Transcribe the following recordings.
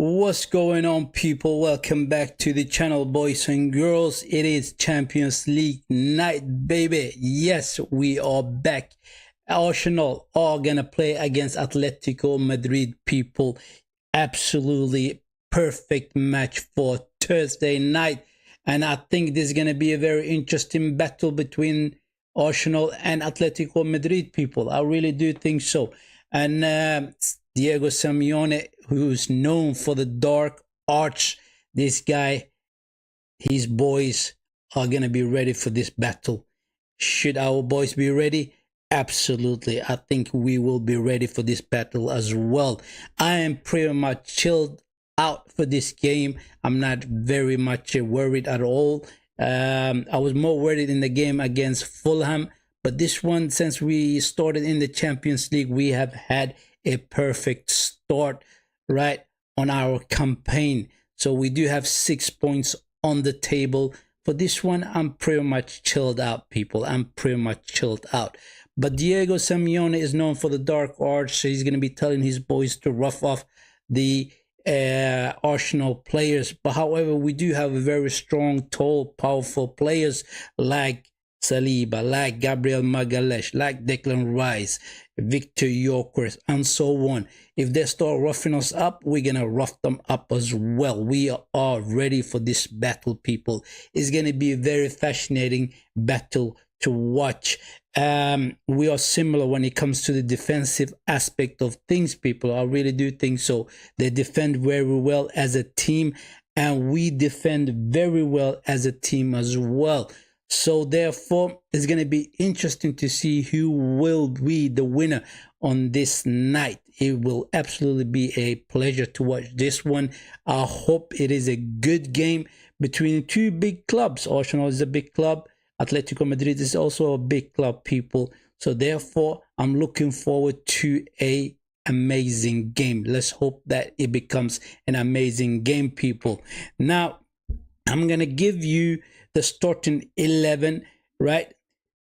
What's going on, people? Welcome back to the channel, boys and girls. It is Champions League night, baby. Yes, we are back. Arsenal are gonna play against Atletico Madrid, people. Absolutely perfect match for Thursday night, and I think this is gonna be a very interesting battle between Arsenal and Atletico Madrid, people. I really do think so. And Diego Simeone, who's known for the dark arts, this guy, his boys are going to be ready for this battle. Should our boys be ready? Absolutely. I think we will be ready for this battle as well. I am pretty much chilled out for this game. I'm not very much worried at all. I was more worried in the game against Fulham, but this one, since we started in the Champions League, we have had a perfect start right on our campaign. So we do have 6 points on the table. For this one, I'm pretty much chilled out, people. I'm pretty much chilled out. But Diego Simeone is known for the dark arts, so he's going to be telling his boys to rough off the Arsenal players. But however, we do have a very strong, tall, powerful players like Saliba, like Gabriel Magalhaes, like Declan Rice, Victor Gyökeres, and so on. If they start roughing us up, we're gonna rough them up as well. We are ready for this battle, people. It's gonna be a very fascinating battle to watch. We are similar when it comes to the defensive aspect of things, people. I really do think so. They defend very well as a team, and we defend very well as a team as well. So therefore, it's going to be interesting to see who will be the winner on this night. It will absolutely be a pleasure to watch this one. I hope it is a good game between two big clubs. Arsenal is a big club. Atletico Madrid is also a big club, people. So therefore, I'm looking forward to a amazing game. Let's hope that it becomes an amazing game, people. Now, I'm going to give you the starting 11, right?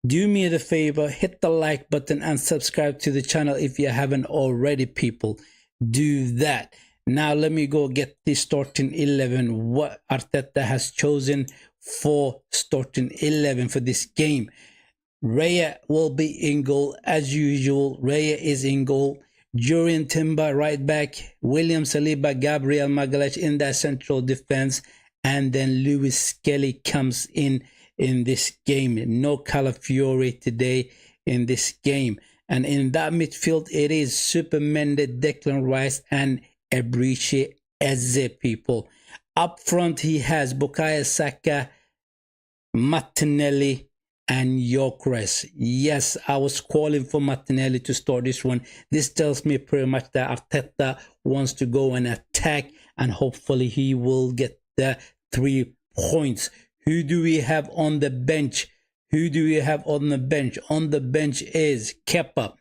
Do me the favor, hit the like button and subscribe to the channel if you haven't already, people. Do that. Now let me go get the starting 11, what Arteta has chosen for starting 11 for this game. Raya will be in goal as usual. Raya is in goal. Jurriën Timber right back. William Saliba, Gabriel Magalhaes in that central defense. And then Lewis Kelly comes in this game. No Calafiore today in this game. And in that midfield, it is Supermende, Declan Rice, and Eberechi Eze, people. Up front, he has Bukayo Saka, Martinelli, and Gyökeres. Yes, I was calling for Martinelli to start this one. This tells me pretty much that Arteta wants to go and attack, and hopefully he will get the 3 points. Who do we have on the bench? Who do we have on the bench? On the bench is Kepa,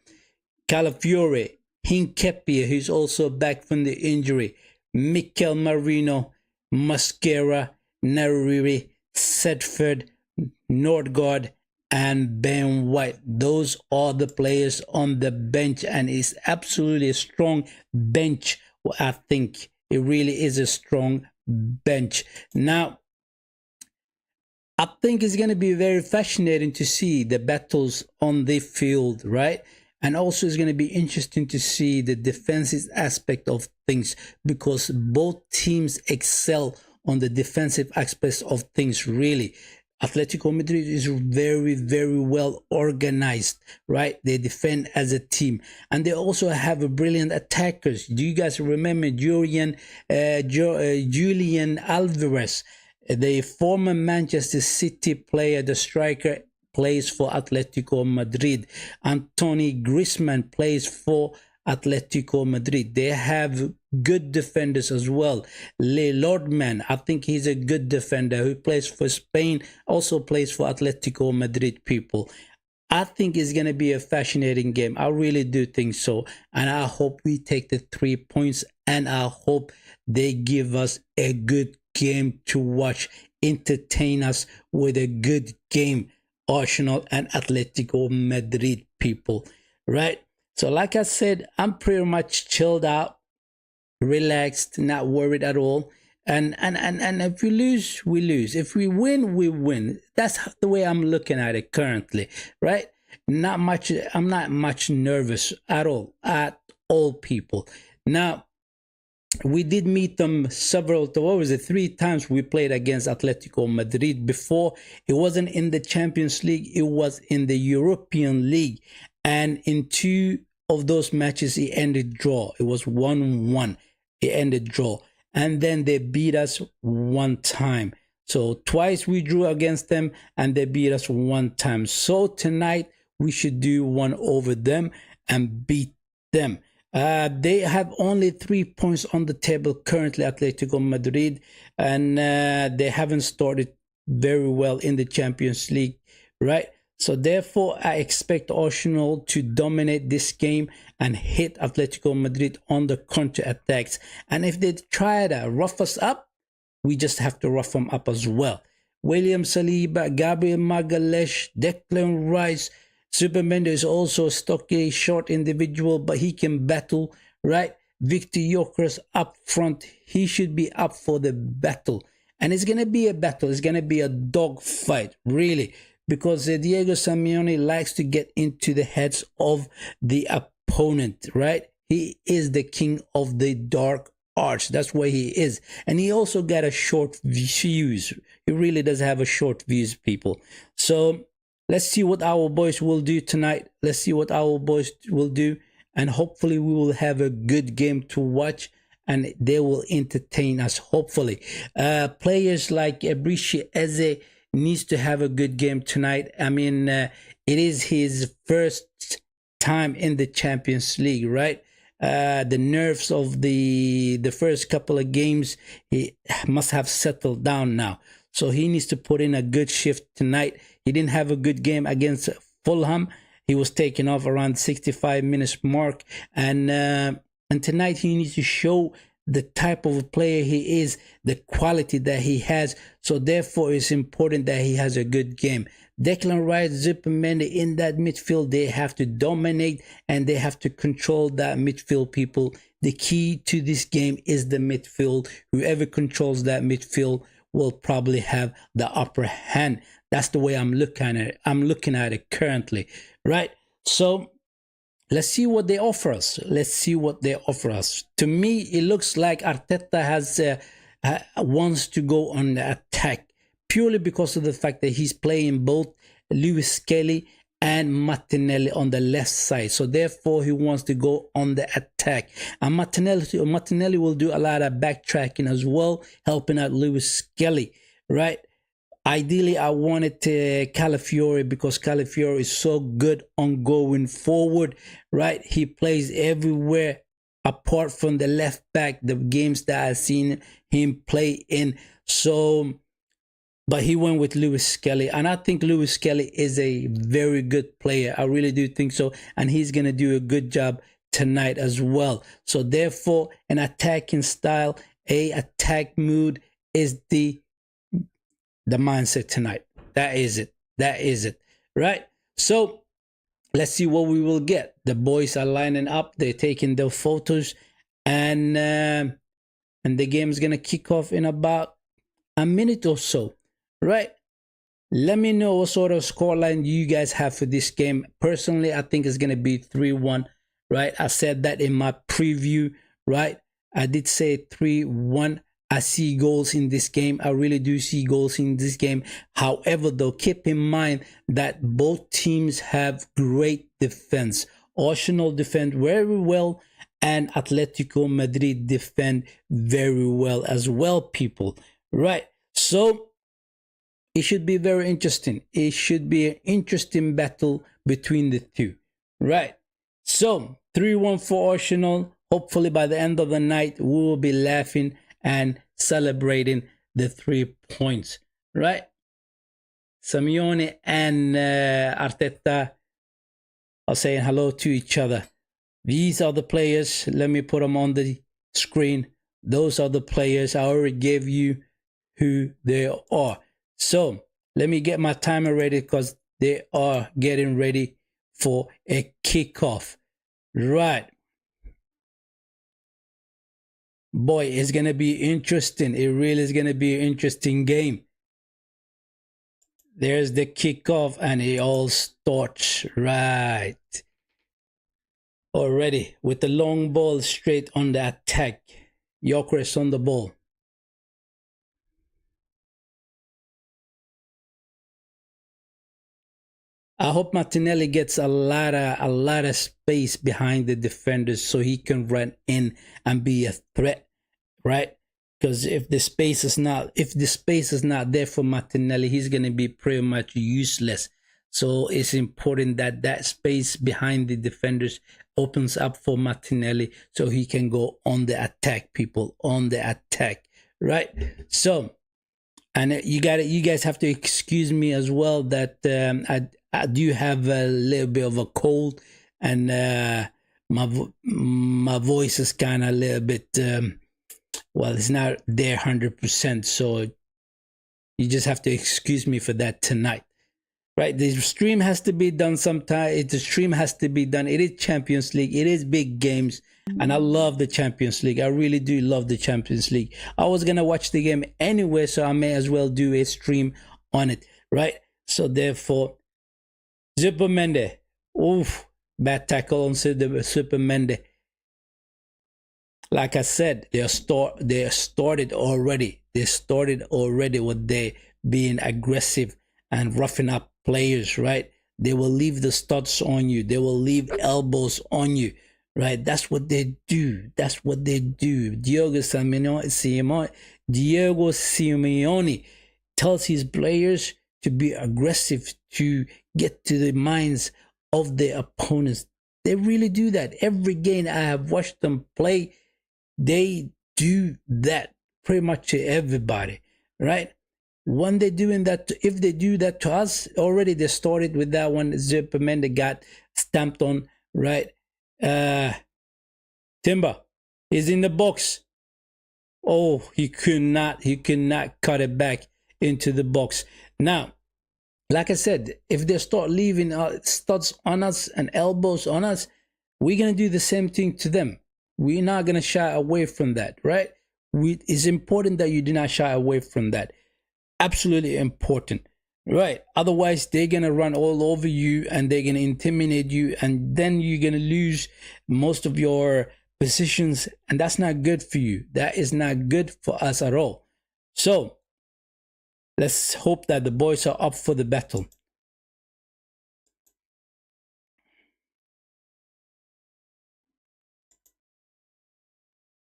Calafiore, Hincapié, who's also back from the injury, Mikel Merino, Mascara, Nariri, Sedford, Nordgaard, and Ben White. Those are the players on the bench, and it's absolutely a strong bench. I think it really is a strong bench. Now, I think it's going to be very fascinating to see the battles on the field, right? And also it's going to be interesting to see the defensive aspect of things, because both teams excel on the defensive aspects of things, really. Atletico Madrid is very, very well organized, right? They defend as a team, and they also have a brilliant attackers. Do you guys remember Julian Alvarez, the former Manchester City player, the striker, plays for Atletico Madrid. Anthony Griezmann plays for Atletico Madrid. They have good defenders as well. Lordman, I think he's a good defender who plays for Spain, also plays for Atletico Madrid, people. I think it's going to be a fascinating game. I really do think so. And I hope we take the 3 points, and I hope they give us a good game to watch, entertain us with a good game. Arsenal and Atletico Madrid, people, right? So like I said, I'm pretty much chilled out. relaxed, not worried at all. And if we lose, we lose. If we win, we win. That's the way I'm looking at it currently, right? Not much. I'm not much nervous at all, people. Now, we did meet them what was it, 3 times we played against Atletico Madrid before. It wasn't in the Champions League, it was in the European League. And in 2 of those matches, it ended draw. It was 1-1. It ended draw. And then they beat us 1 time. So twice we drew against them and they beat us 1 time. So tonight we should do one over them and beat them. They have only 3 points on the table currently, Atletico Madrid, and they haven't started very well in the Champions League, right? So therefore, I expect Arsenal to dominate this game and hit Atletico Madrid on the counter attacks. And if they try to rough us up, we just have to rough them up as well. William Saliba, Gabriel Magalhaes, Declan Rice, Superman is also a stocky, short individual, but he can battle, right? Victor Gyökeres up front. He should be up for the battle. And it's going to be a battle. It's going to be a dog fight, really, because Diego Simeone likes to get into the heads of the opponent, right? He is the king of the dark arts. That's why he is. And he also got a short fuse. He really does have a short fuse, people. So let's see what our boys will do tonight. Let's see what our boys will do. And hopefully we will have a good game to watch and they will entertain us, hopefully. Players like Ebrice Eze needs to have a good game tonight. I mean, it is his first time in the Champions League, right? The nerves of the first couple of games, he must have settled down now. So he needs to put in a good shift tonight. He didn't have a good game against Fulham. He was taken off around 65 minutes mark. And tonight he needs to show the type of a player he is, the quality that he has. So therefore it's important that he has a good game. Declan Rice, Zuperman in that midfield, they have to dominate and they have to control that midfield, people. The key to this game is the midfield. Whoever controls that midfield will probably have the upper hand. That's the way I'm looking at it. I'm looking at it currently, right? So let's see what they offer us. Let's see what they offer us. To me, it looks like Arteta has wants to go on the attack purely because of the fact that he's playing both Lewis Kelly and Martinelli on the left side. So therefore, he wants to go on the attack. And Martinelli will do a lot of backtracking as well, helping out Lewis Kelly, right? Ideally, I wanted Calafiore because Calafiore is so good on going forward, right? He plays everywhere apart from the left back, the games that I've seen him play in. So, but he went with Lewis Kelly. And I think Lewis Kelly is a very good player. I really do think so. And he's going to do a good job tonight as well. So therefore, an attacking style, a attack mood is the mindset tonight. That is it. That is it. Right? So let's see what we will get. The boys are lining up. They're taking their photos. And the game is going to kick off in about a minute or so. Right? Let me know what sort of scoreline you guys have for this game. Personally, I think it's going to be 3-1. Right? I said that in my preview. Right? I did say 3-1. I see goals in this game. I really do see goals in this game. However, though, keep in mind that both teams have great defense. Arsenal defend very well and Atletico Madrid defend very well as well, people. Right? So it should be very interesting. It should be an interesting battle between the two. Right? So 3-1 for Arsenal. Hopefully by the end of the night, we will be laughing and celebrating the 3 points, right? Simeone and Arteta are saying hello to each other. These are the players. Let me put them on the screen. Those are the players. I already gave you who they are. So let me get my timer ready because they are getting ready for a kickoff. Right. Boy, it's gonna be interesting. It really is gonna be an interesting game. There's the kickoff, and it all starts right already with the long ball straight on the attack. Gyökeres on the ball. I hope Martinelli gets a lot of space behind the defenders so he can run in and be a threat, right? Because if the space is not there for Martinelli, he's gonna be pretty much useless. So it's important that that space behind the defenders opens up for Martinelli so he can go on the attack, people, on the attack, right? So, and you guys have to excuse me as well that I do have a little bit of a cold, and my voice is kind of a little bit well, it's not there 100%, so you just have to excuse me for that tonight, right? The stream has to be done sometime. The stream has to be done. It is Champions League. It is big games, and I love the Champions League. I really do love the Champions League. I was gonna watch the game anyway, so I may as well do a stream on it, right? So therefore, Supermende, oof, bad tackle on Supermende. Like I said, they started already. They started already with they being aggressive and roughing up players, right? They will leave the studs on you. They will leave elbows on you, right? That's what they do. That's what they do. Diego Simeone tells his players to be aggressive, to get to the minds of their opponents. They really do that. Every game I have watched them play, they do that pretty much to everybody, right? When they're doing that, if they do that to us, already they started with that one. Superman got stamped on, right? Timber is in the box. Oh, he could not cut it back into the box. Now, like I said, if they start leaving studs on us and elbows on us, we're going to do the same thing to them. We're not going to shy away from that, right? It's important that you do not shy away from that. Absolutely important, right? Otherwise, they're going to run all over you and they're going to intimidate you, and then you're going to lose most of your positions, and that's not good for you. That is not good for us at all. So, let's hope that the boys are up for the battle.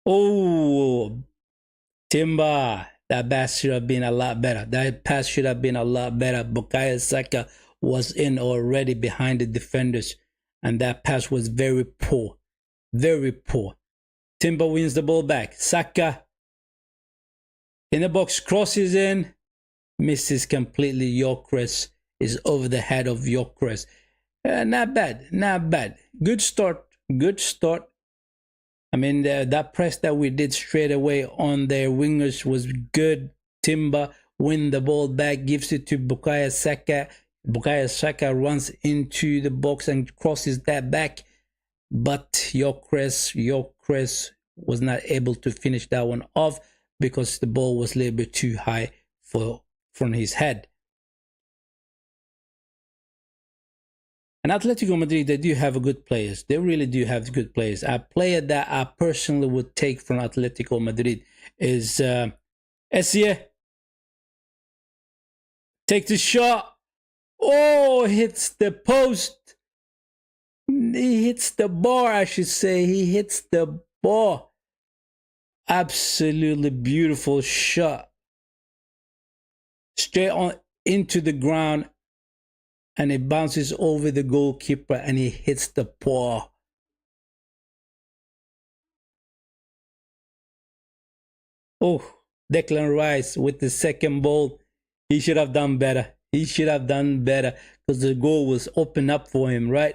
Oh, Timber, that pass should have been a lot better. That pass should have been a lot better. Bukayo Saka was in already behind the defenders, and that pass was very poor. Very poor. Timber wins the ball back. Saka in the box, crosses in, misses completely. Gyökeres is over the head of Gyökeres. Not bad, not bad. Good start, good start. I mean, that press that we did straight away on their wingers was good. Timber win the ball back, gives it to Bukayo Saka. Bukayo Saka runs into the box and crosses that back. But Gyökeres was not able to finish that one off because the ball was a little bit too high from his head. And Atletico Madrid, they do have good players. They really do have good players. A player that I personally would take from Atletico Madrid is Essie. Take the shot. Oh, hits the post. He hits the bar, I should say. He hits the bar. Absolutely beautiful shot. Straight on into the ground. And it bounces over the goalkeeper and he hits the paw. Oh, Declan Rice with the second ball. He should have done better. He should have done better because the goal was open up for him, right?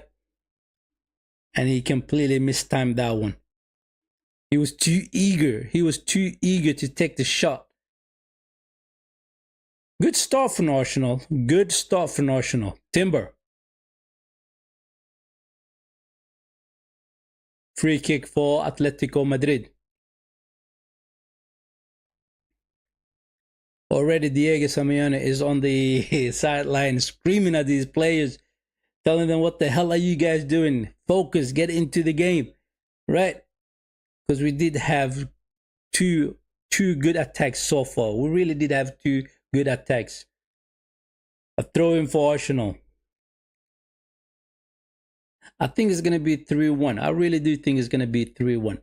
And he completely mistimed that one. He was too eager. He was too eager to take the shot. Good start from Arsenal. Good start from Arsenal. Timber. Free kick for Atletico Madrid. Already Diego Simeone is on the sideline screaming at these players, telling them, what the hell are you guys doing? Focus, get into the game, right? Because we did have two good attacks so far. We really did have two good attacks. A throw in for Arsenal. I think it's going to be 3-1. I really do think it's going to be 3-1.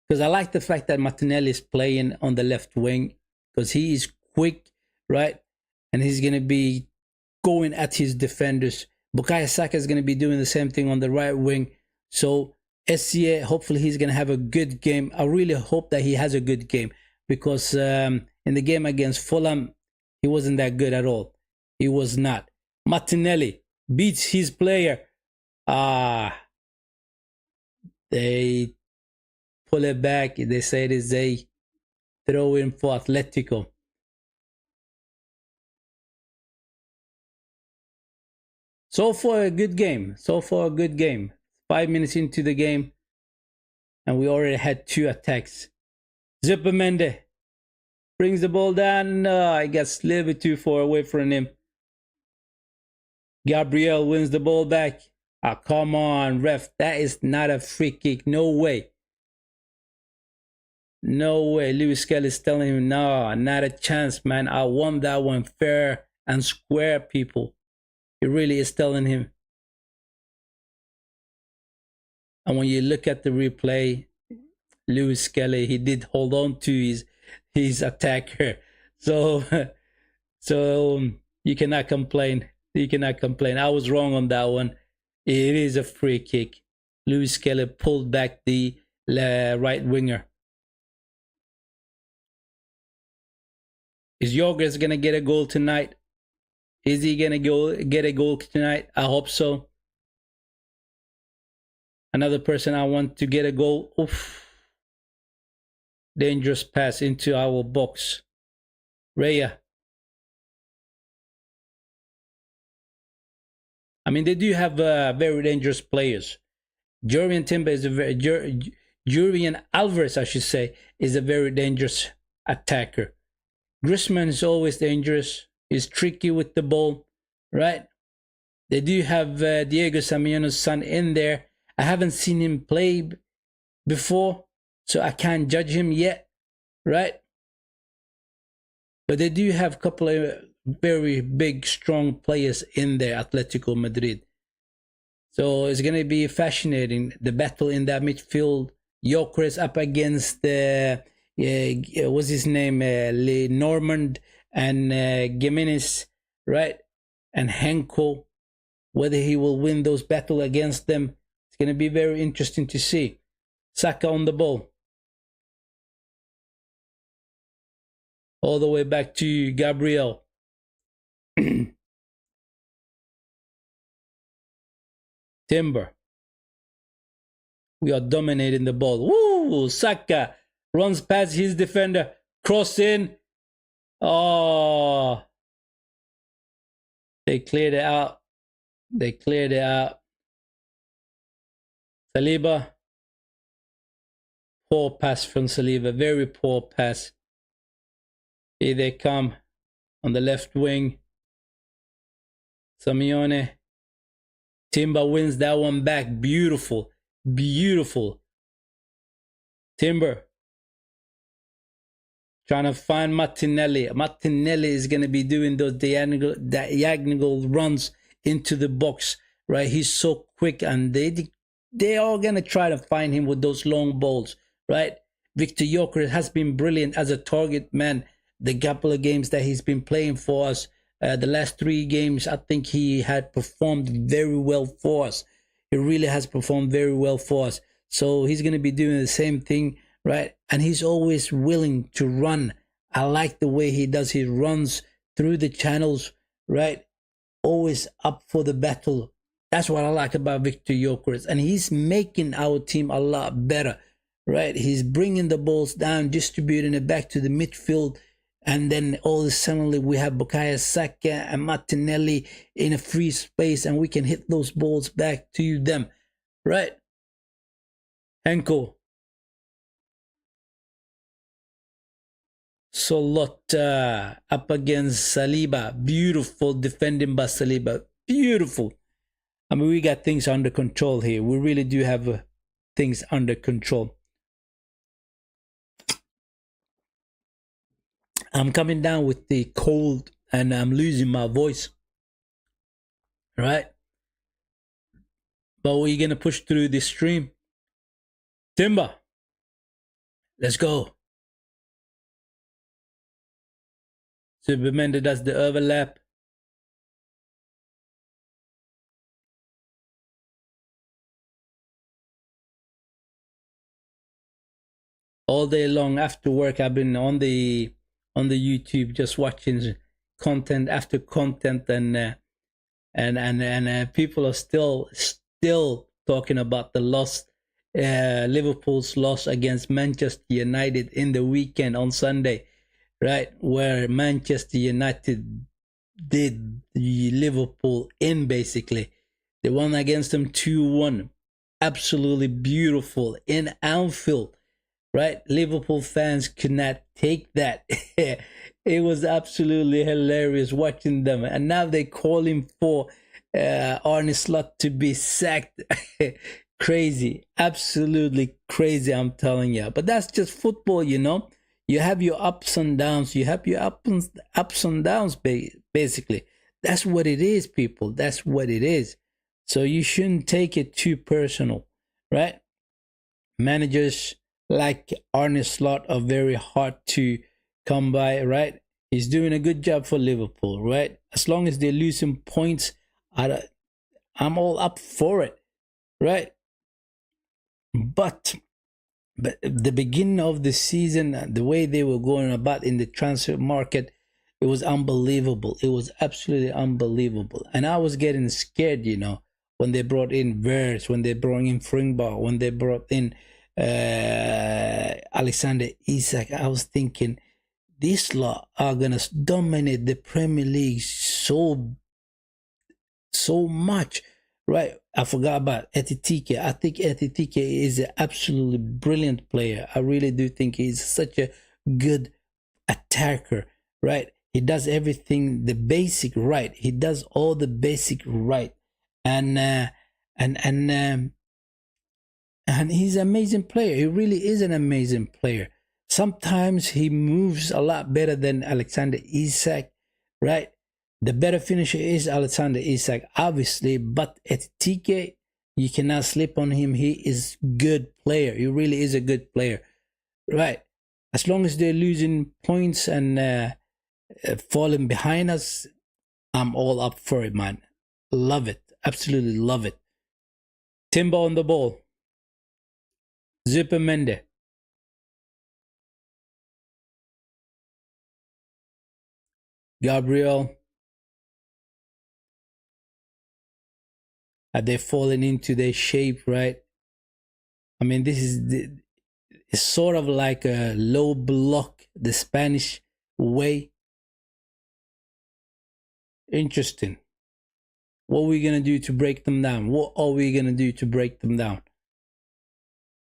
Because I like the fact that Martinelli is playing on the left wing. Because he is quick, right? And he's going to be going at his defenders. Bukayo Saka is going to be doing the same thing on the right wing. So SCA, hopefully he's going to have a good game. I really hope that he has a good game. Because in the game against Fulham, he wasn't that good at all. He was not. Martinelli beats his player. They pull it back. They say it is a throw in for Atletico. So far a good game. 5 minutes into the game, and we already had two attacks. Zubimendi brings the ball down. No, I got a little bit too far away from him. Gabriel wins the ball back. Come on, ref. That is not a free kick. No way. No way. Lewis Kelly's telling him, no, not a chance, man. I won that one fair and square, people. He really is telling him. And when you look at the replay, Lewis Kelly, he did hold on to his attacker. So you cannot complain. You cannot complain. I was wrong on that one. It is a free kick. Lewis Kelly pulled back the right winger. Is Jorges going to get a goal tonight? Is he going to get a goal tonight? I hope so. Another person I want to get a goal. Oof. Dangerous pass into our box. Raya. I mean, they do have very dangerous players. Julian Timber is a very Julian Alvarez, I should say, is a very dangerous attacker. Griezmann is always dangerous. He's tricky with the ball, right? They do have Diego Simeone's son in there. I haven't seen him play before, so I can't judge him yet, right? But they do have a couple of very big, strong players in there, Atletico-Madrid. So it's going to be fascinating, the battle in that midfield. Gyökeres up against what's his name, Le Normand and Gimenez, right? And Henko, whether he will win those battles against them. It's going to be very interesting to see. Saka on the ball. All the way back to Gabriel. Timber. We are dominating the ball. Woo! Saka runs past his defender. Cross in. Oh. They cleared it out. They cleared it out. Saliba. Poor pass from Saliba. Very poor pass. Here they come on the left wing. Simeone. Timber wins that one back. Beautiful. Beautiful. Timber. Trying to find Martinelli. Martinelli is going to be doing those diagonal runs into the box, right? He's so quick, and they are going to try to find him with those long balls, right? Victor Gyökeres has been brilliant as a target man. The couple of games that he's been playing for us, the last 3 games, I think he had performed very well for us. He really has performed very well for us. So he's going to be doing the same thing, right? And he's always willing to run. I like the way he does his runs through the channels, right? Always up for the battle. That's what I like about Victor Gyökeres. And he's making our team a lot better, right? He's bringing the balls down, distributing it back to the midfield. And then all of a sudden we have Bukayo Saka and Martinelli in a free space, and we can hit those balls back to them, right? Henko. Solota up against Saliba. Beautiful defending by Saliba. Beautiful. I mean, we got things under control here. We really do have things under control. I'm coming down with the cold and I'm losing my voice. Right? But we're going to push through this stream. Timber, let's go. Superman does the overlap. All day long after work, I've been on the YouTube just watching content after content, and people are still talking about the loss, Liverpool's loss against Manchester United in the weekend on Sunday, right, where Manchester United did Liverpool in. Basically, they won against them 2-1. Absolutely beautiful in Anfield, right? Liverpool fans could not take that. It was absolutely hilarious watching them, and now they calling for Arne Slot to be sacked. Crazy, absolutely crazy, I'm telling you. But that's just football, you know. You have your ups and downs. You have your ups and downs, basically. That's what it is, people. That's what it is. So you shouldn't take it too personal, right? Managers like Arne Slot are very hard to come by, right? He's doing a good job for Liverpool, right? As long as they're losing points, I'm all up for it, right? But the beginning of the season, the way they were going about in the transfer market, it was unbelievable. It was absolutely unbelievable. And I was getting scared, you know, when they brought in Verts, when they brought in Fringbar, when they brought in Alexander Isak. I was thinking, these lot are going to dominate the Premier League so much, right? I forgot about Etitike. I think Etitike is an absolutely brilliant player. I really do think he's such a good attacker, right? He does everything the basic right. He does all the basic right, and he's an amazing player. He really is an amazing player. Sometimes he moves a lot better than Alexander Isak, right? The better finisher is Alexander Isak, obviously, but at TK, you cannot sleep on him. He is a good player. He really is a good player, right? As long as they're losing points and falling behind us, I'm all up for it, man. Love it. Absolutely love it. Timber on the ball. Zupermende. Gabriel. Are they falling into their shape, right? I mean, this is it's sort of like a low block, the Spanish way. Interesting. What are we gonna do to break them down? What are we gonna do to break them down?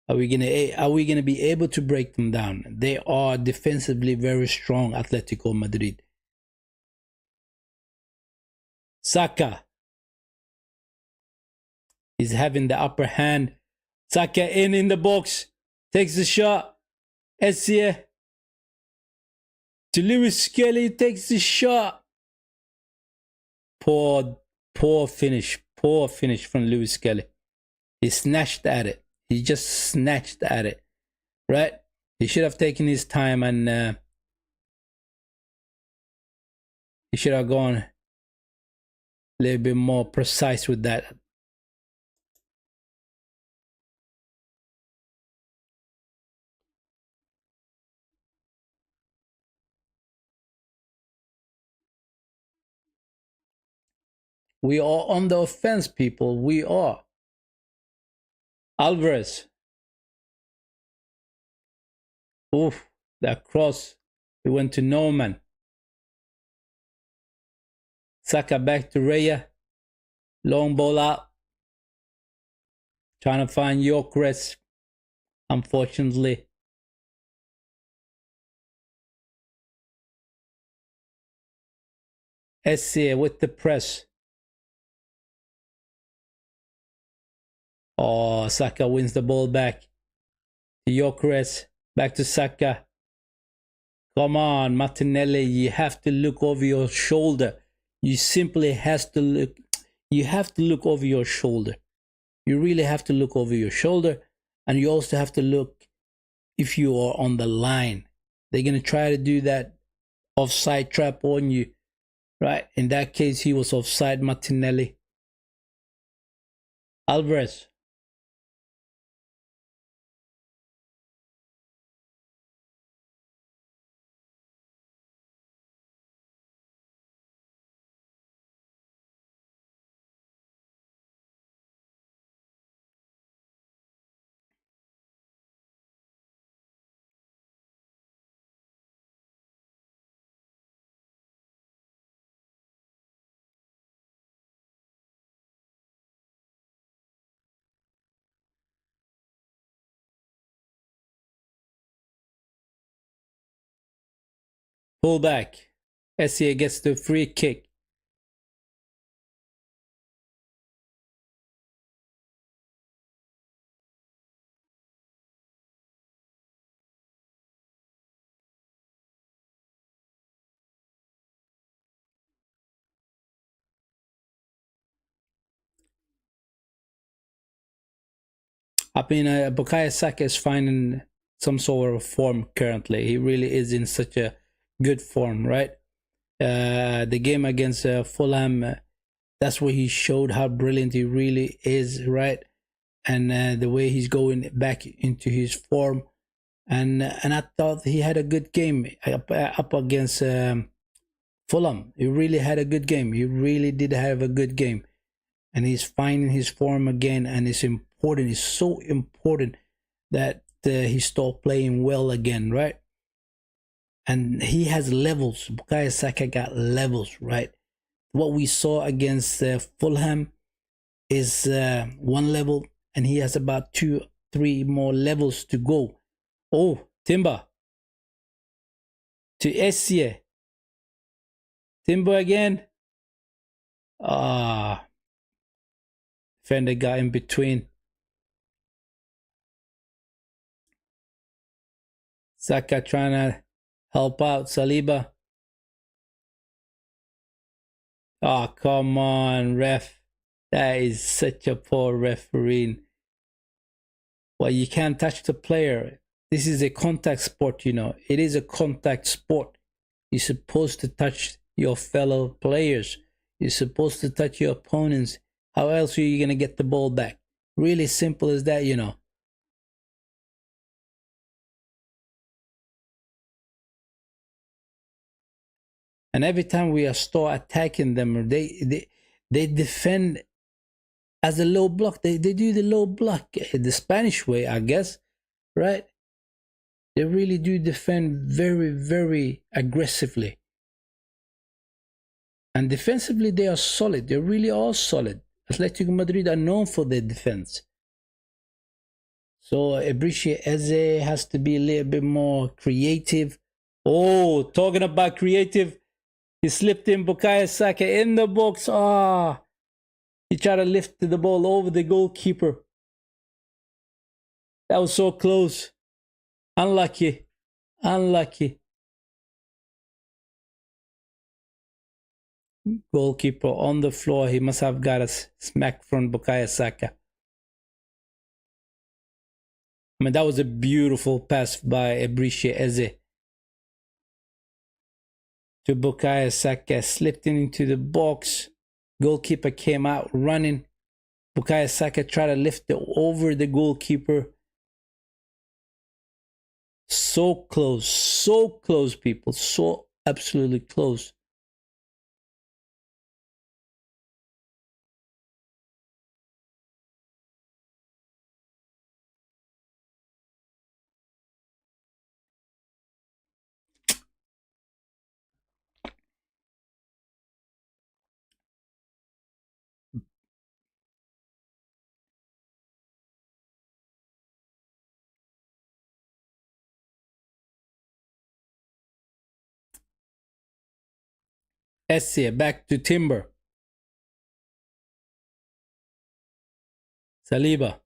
Are we gonna be able to break them down? They are defensively very strong, Atletico-Madrid. Saka is having the upper hand. Saka in the box, takes the shot. Essie to Lewis Skelly, takes the shot. Poor finish from Lewis Skelly. He snatched at it. He just snatched at it, right? He should have taken his time and he should have gone a little bit more precise with that. We are on the offense, people. We are. Alvarez. Oof, that cross. It went to Norman. Saka back to Raya. Long ball out. Trying to find Yorkres. Unfortunately. SCA with the press. Oh, Saka wins the ball back. To Gyökeres. Back to Saka. Come on, Martinelli. You have to look over your shoulder. You simply has to look. You have to look over your shoulder. You really have to look over your shoulder. And you also have to look if you are on the line. They're going to try to do that offside trap on you. Right? In that case, he was offside, Martinelli. Alvarez. Pull back. SCA gets the free kick. I mean, Bukayo Saka is finding some sort of form currently. He really is in such a good form, right? The game against Fulham, that's where he showed how brilliant he really is, right? And the way he's going back into his form. And I thought he had a good game up against Fulham. He really had a good game. He really did have a good game. And he's finding his form again. And it's important. It's so important that he stopped playing well again, right? And he has levels. Bukayo Saka got levels, right? What we saw against Fulham is one level, and he has about 2-3 more levels to go. Oh, Timber to Essie. Timber again. Ah, Fender got in between. Saka trying to help out Saliba. Oh, come on, ref. That is such a poor refereeing. Well, you can't touch the player. This is a contact sport, you know. It is a contact sport. You're supposed to touch your fellow players. You're supposed to touch your opponents. How else are you going to get the ball back? Really simple as that, you know. And every time we start attacking them, they defend as a low block. They do the low block the Spanish way, I guess, right? They really do defend very, very aggressively. And defensively, they are solid. They really are solid. Atletico Madrid are known for their defense. So Ebriche Eze has to be a little bit more creative. Oh, talking about creative, he slipped in Bukayo Saka in the box. Ah, he tried to lift the ball over the goalkeeper. That was so close. Unlucky. Unlucky. Goalkeeper on the floor. He must have got a smack from Bukayo Saka. I mean, that was a beautiful pass by Ebriche Eze to Bukayo Saka. Slipped into the box. Goalkeeper came out running. Bukayo Saka tried to lift it over the goalkeeper. So close, people. So absolutely close. Essie back to Timber. Saliba.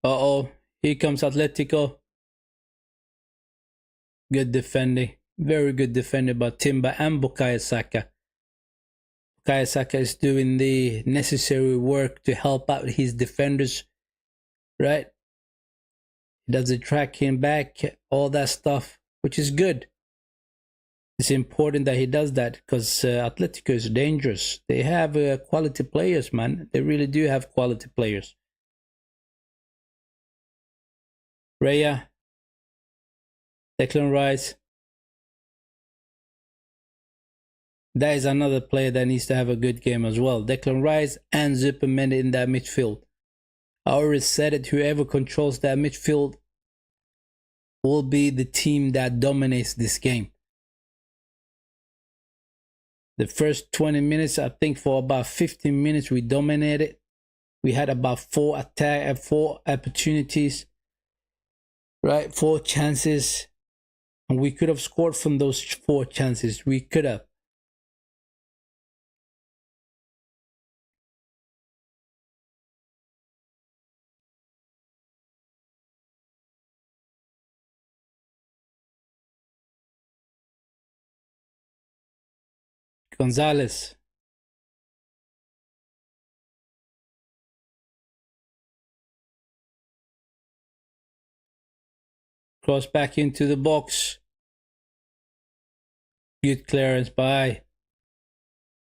Uh-oh. Here comes Atletico. Good defending. Very good defending by Timber and Bukayo Saka. Bukayo Saka is doing the necessary work to help out his defenders. Right? He does the tracking back, all that stuff, which is good. It's important that he does that because Atletico is dangerous. They have quality players, man. They really do have quality players. Raya, Declan Rice. That is another player that needs to have a good game as well. Declan Rice and Ath.Madrid in that midfield. I already said it, whoever controls that midfield will be the team that dominates this game. The first 20 minutes, I think for about 15 minutes, we dominated. We had about 4 opportunities, right? 4 chances. And we could have scored from those 4 chances. We could have. Gonzalez. Cross back into the box. Good clearance by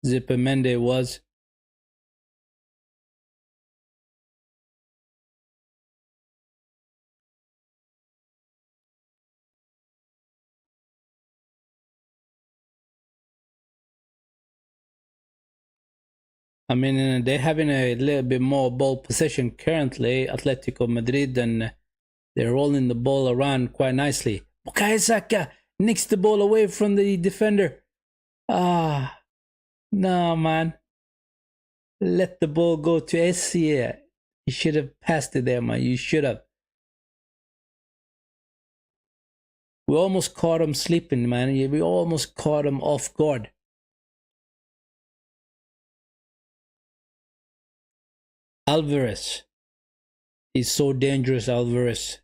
Ath.Madrid was. I mean, they're having a little bit more ball possession currently, Atletico Madrid, and they're rolling the ball around quite nicely. Bukayo Saka nicks the ball away from the defender. No, man. Let the ball go to Essie. You should have passed it there, man. You should have. We almost caught him sleeping, man. We almost caught him off guard. Alvarez. He's so dangerous, Alvarez.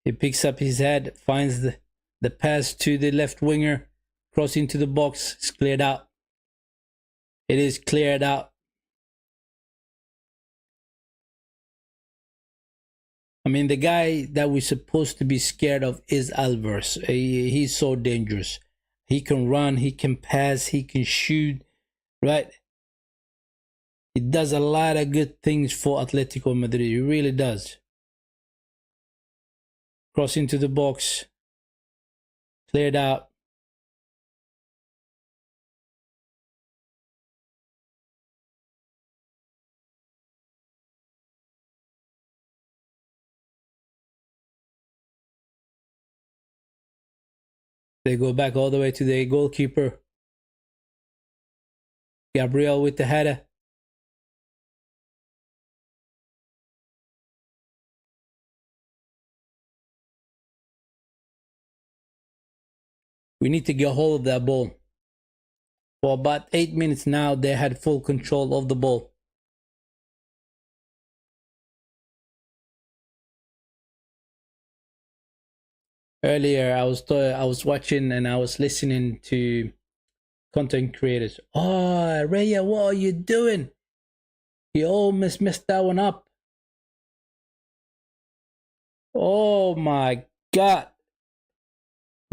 He picks up his head, finds the pass to the left winger, cross into the box. It's cleared out. It is cleared out. I mean, the guy that we're supposed to be scared of is Alvarez. He's so dangerous. He can run, he can pass, he can shoot, right? He does a lot of good things for Atletico Madrid. He really does. Cross into the box. Cleared out. They go back all the way to the goalkeeper. Gabriel with the header. We need to get hold of that ball. For about 8 minutes now, they had full control of the ball. Earlier, I was watching and I was listening to content creators. Oh, Raya, what are you doing? You almost messed that one up. Oh my God.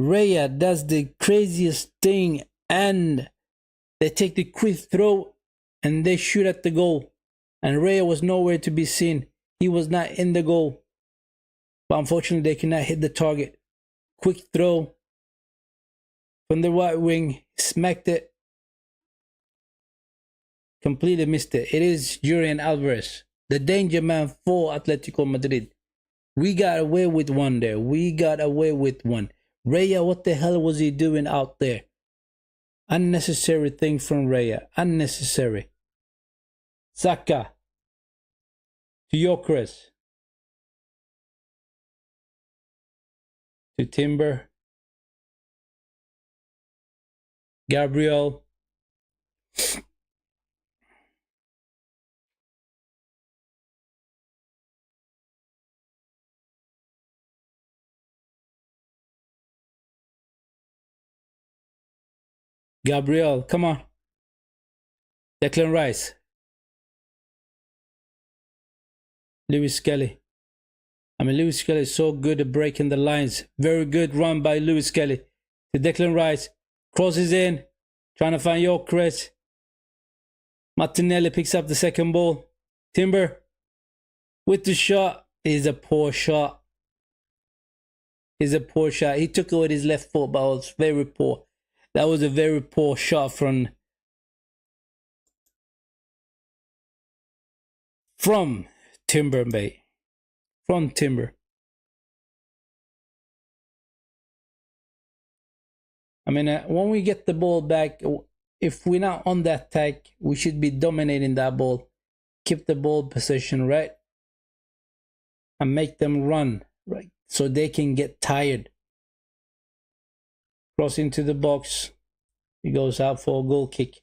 Raya does the craziest thing, and they take the quick throw and they shoot at the goal. And Raya was nowhere to be seen. He was not in the goal. But unfortunately, they cannot hit the target. Quick throw from the right wing, smacked it. Completely missed it. It is Julian Alvarez, the danger man for Atletico Madrid. We got away with one there. We got away with one. Raya, what the hell was he doing out there? Unnecessary thing from Raya. Unnecessary. Saka. To Gyökeres. To Timber. Gabriel. Gabriel, come on. Declan Rice. Lewis Kelly. Lewis Kelly is so good at breaking the lines. Very good run by Lewis Kelly. To Declan Rice. Crosses in. Trying to find Gyökeres. Martinelli picks up the second ball. Timber. With the shot. Is a poor shot. Is a poor shot. He took it with his left foot, but it was very poor. That was a very poor shot from Timber, mate. From Timber. When we get the ball back, if we're not on the attack, we should be dominating that ball. Keep the ball possession, right? And make them run, right? So they can get tired. Cross into the box. He goes out for a goal kick.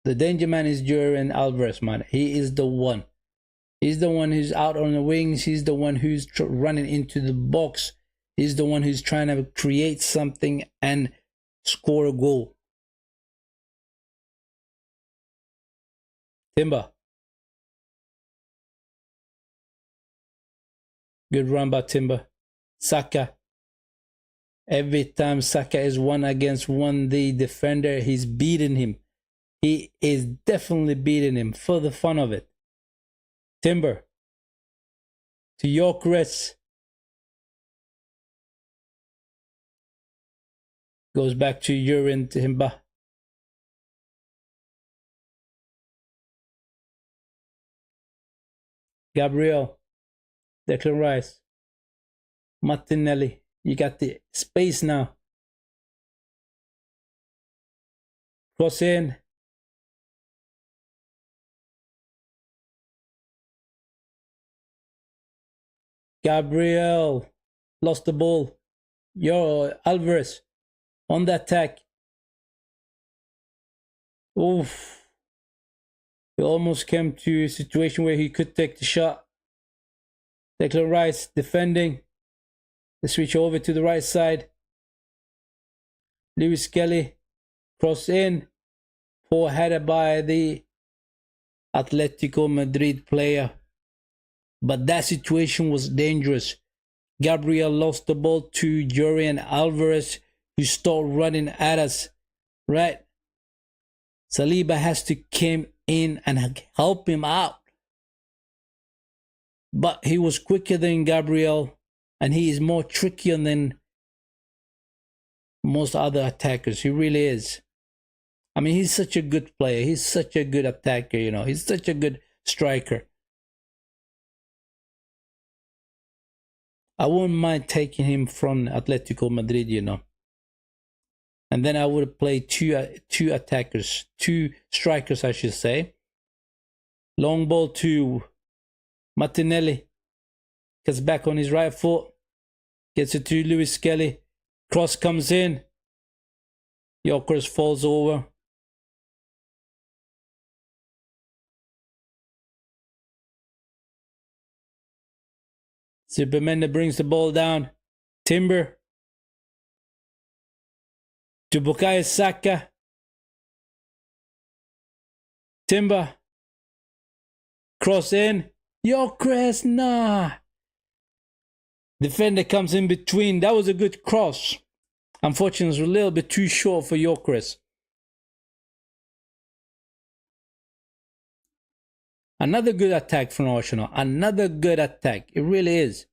The danger man is Julian Alvarez, man. He is the one. He's the one who's out on the wings. He's the one who's running into the box. He's the one who's trying to create something and score a goal. Timber. Good run by Timber. Saka. Every time Saka is 1-against-1, the defender, he's beating him. He is definitely beating him for the fun of it. Timber. To Gyökeres. Goes back to Jurien Timber. Gabriel. Declan Rice. Martinelli. You got the space now. Cross in. Gabriel. Lost the ball. Alvarez. On the attack. Oof. He almost came to a situation where he could take the shot. Declan Rice defending. The switch over to the right side. Lewis Kelly. Cross in. Poor header by the Ath.Madrid player. But that situation was dangerous. Gabriel lost the ball to Julian Alvarez, who started running at us. Right? Saliba has to come in and help him out. But he was quicker than Gabriel, and he is more trickier than most other attackers. He really is. He's such a good player. He's such a good attacker, He's such a good striker. I wouldn't mind taking him from Ath.Madrid, And then I would play two attackers, two strikers, I should say. Long ball to Martinelli. Gets back on his right foot. Gets it to Lewis Kelly. Cross comes in. Gyökeres falls over. Superman brings the ball down. Timber. To Bukayo Saka. Timber. Cross in. Gyökeres, nah. Defender comes in between. That was a good cross. Unfortunately, it was a little bit too short for Gyökeres. Another good attack from Arsenal. Another good attack. It really is.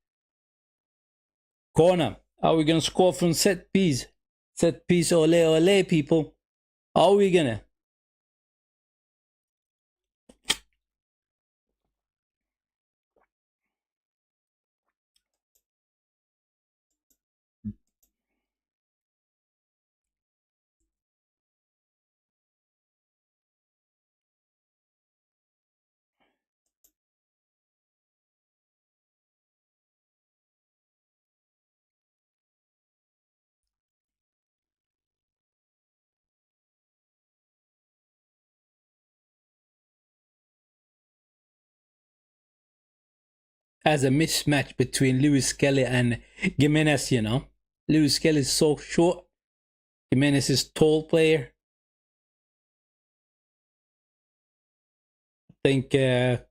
Corner. Are we going to score from set piece? Set piece, ole ole, people. Are we going to? as a mismatch between Lewis Kelly and Jimenez, you know. Lewis Kelly is so short. Jimenez is tall player. I think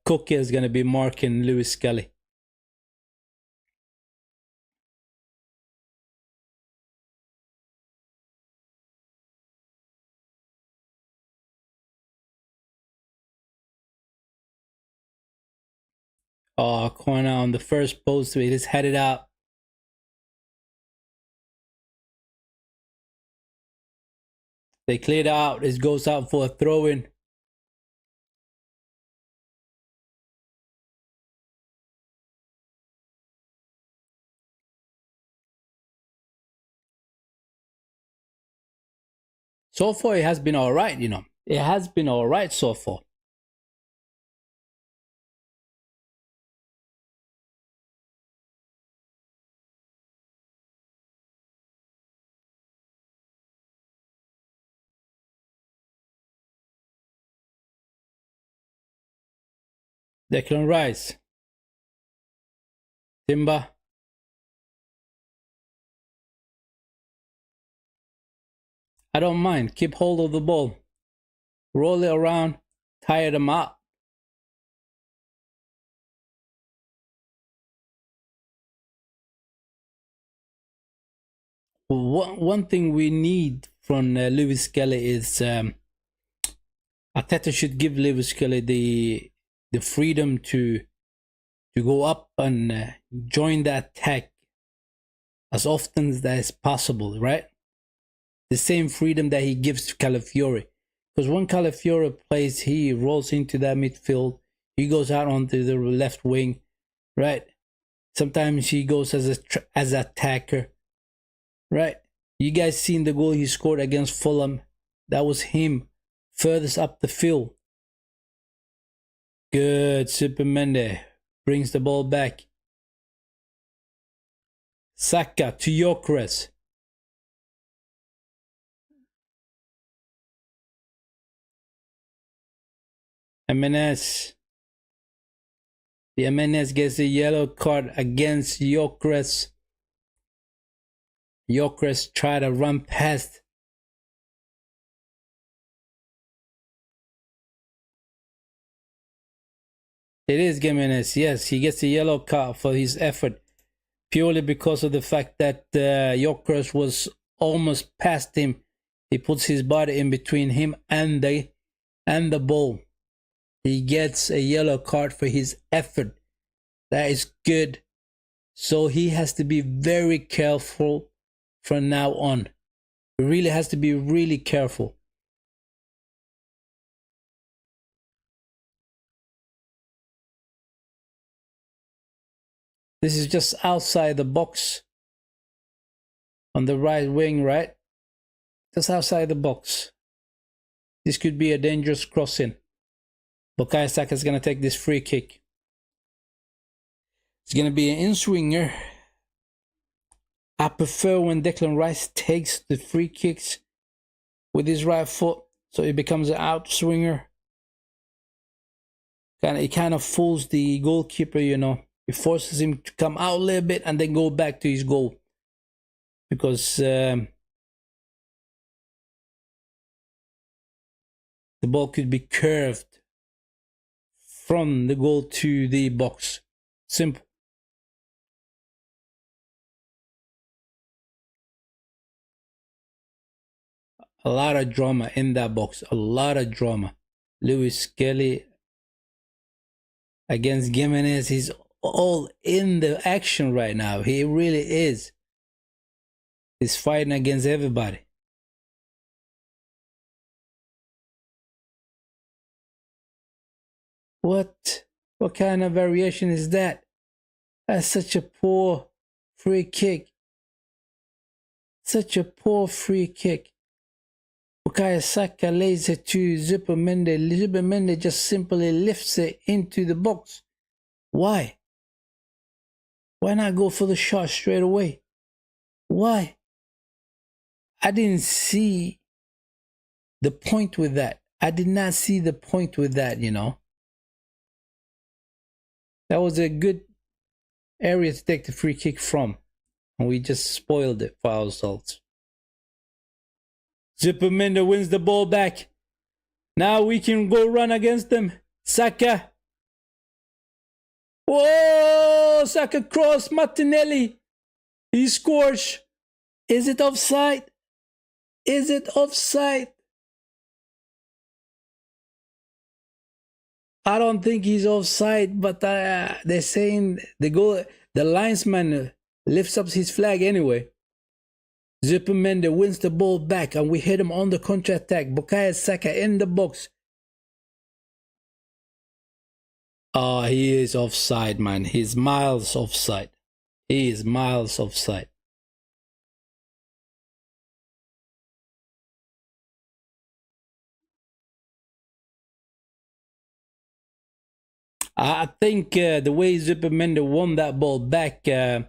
Cook is going to be marking Lewis Kelly. Oh, corner on the first post. It is headed out. They cleared out. It goes out for a throw-in. So far, it has been all right, you know. It has been all right so far. Declan Rice. Timber. I don't mind. Keep hold of the ball. Roll it around. Tire them out. One thing we need from Lewis Kelly is Arteta should give Lewis Kelly the freedom to go up and join the attack as often as that is possible, right? The same freedom that he gives to Calafiore. Because when Calafiore plays, he rolls into that midfield. He goes out onto the left wing, right? Sometimes he goes as an attacker, right? You guys seen the goal he scored against Fulham? That was him furthest up the field. Good. Supermende brings the ball back. Saka to Gyökeres. Jimenez. Jimenez gets a yellow card against Gyökeres. Gyökeres try to run past. It is Jimenez. Yes, he gets a yellow card for his effort. Purely because of the fact that Gyökeres was almost past him. He puts his body in between him and the ball. He gets a yellow card for his effort. That is good. So he has to be very careful from now on. He really has to be really careful. This is just outside the box. On the right wing, right? Just outside the box. This could be a dangerous crossing. Bukayo Saka is going to take this free kick. It's going to be an in-swinger. I prefer when Declan Rice takes the free kicks with his right foot, so it becomes an out-swinger. It kind of fools the goalkeeper, you know. It forces him to come out a little bit and then go back to his goal. Because the ball could be curved from the goal to the box. Simple. A lot of drama in that box. A lot of drama. Lewis Kelly against Jimenez. He's all in the action right now. He really is. He's fighting against everybody. What kind of variation is that? That's such a poor free kick. Such a poor free kick. Bukayo Saka lays it to Zubimendi. Zubimendi just simply lifts it into the box. Why? Why not go for the shot straight away? Why? I didn't see the point with that. I did not see the point with that, you know. That was a good area to take the free kick from. And we just spoiled it for ourselves. Zuppermende wins the ball back. Now we can go run against them. Saka. Whoa! Saka cross. Martinelli. He scores. Is it offside? Is it offside? I don't think he's offside, but they're saying the linesman lifts up his flag anyway. Zuppermende wins the ball back and we hit him on the counter-attack. Bukayo Saka in the box. Oh, he is offside, man. He's miles offside. He is miles offside. I think the way Zuppermende won that ball back, if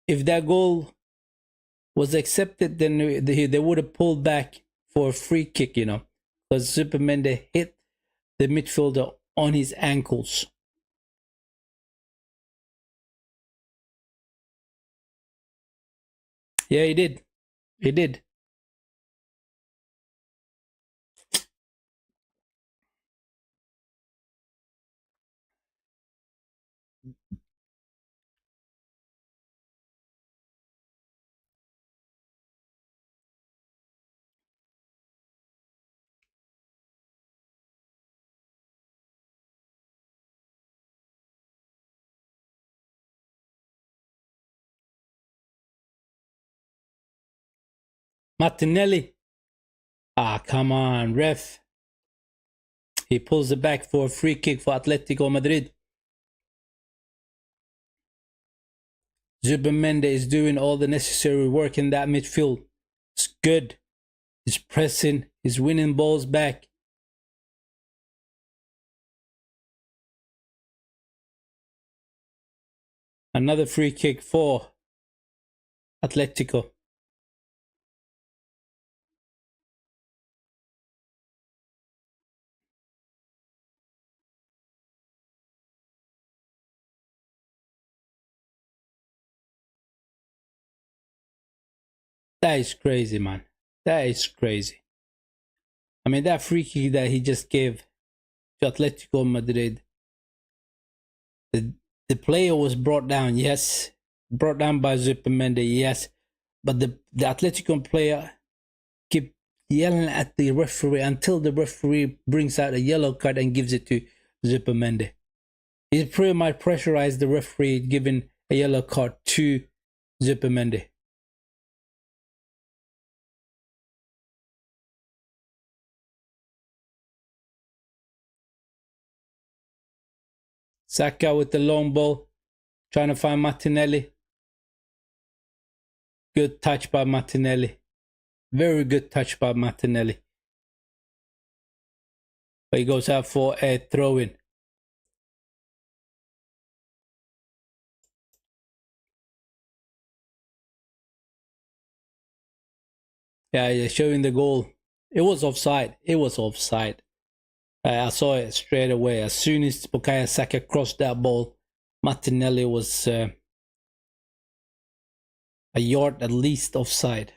that goal was accepted, then they would have pulled back for a free kick, you know, because Zuppermende hit the midfielder on his ankles. Yeah, he did. He did. Martinelli. Ah, come on, ref. He pulls it back for a free kick for Ath.Madrid. Zuppermende is doing all the necessary work in that midfield. It's good. He's pressing. He's winning balls back. Another free kick for Atletico. That is crazy, man. That is crazy. I mean, that free kick that he just gave to Ath.Madrid. The player was brought down, yes. Brought down by Zuppermende, yes. But the Atletico player kept yelling at the referee until the referee brings out a yellow card and gives it to Zuppermende. He pretty much pressurized the referee, giving a yellow card to Zuppermende. Saka with the long ball, trying to find Martinelli. Good touch by Martinelli. Very good touch by Martinelli. But he goes out for a throw-in. Yeah, showing the goal. It was offside. It was offside. I saw it straight away. As soon as Bukayo Saka crossed that ball, Martinelli was a yard at least offside.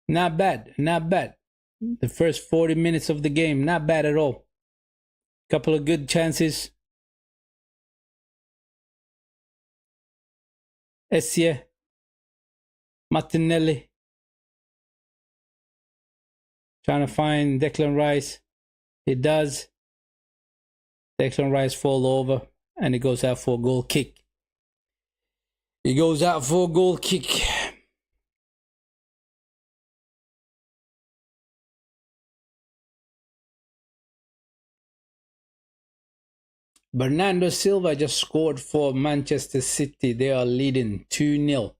Not bad. Not bad. The first 40 minutes of the game, not bad at all. Couple of good chances. Essie, Martinelli, trying to find Declan Rice. He does. Declan Rice fall over and he goes out for a goal kick. He goes out for a goal kick. Bernardo Silva just scored for Manchester City. They are leading 2-0.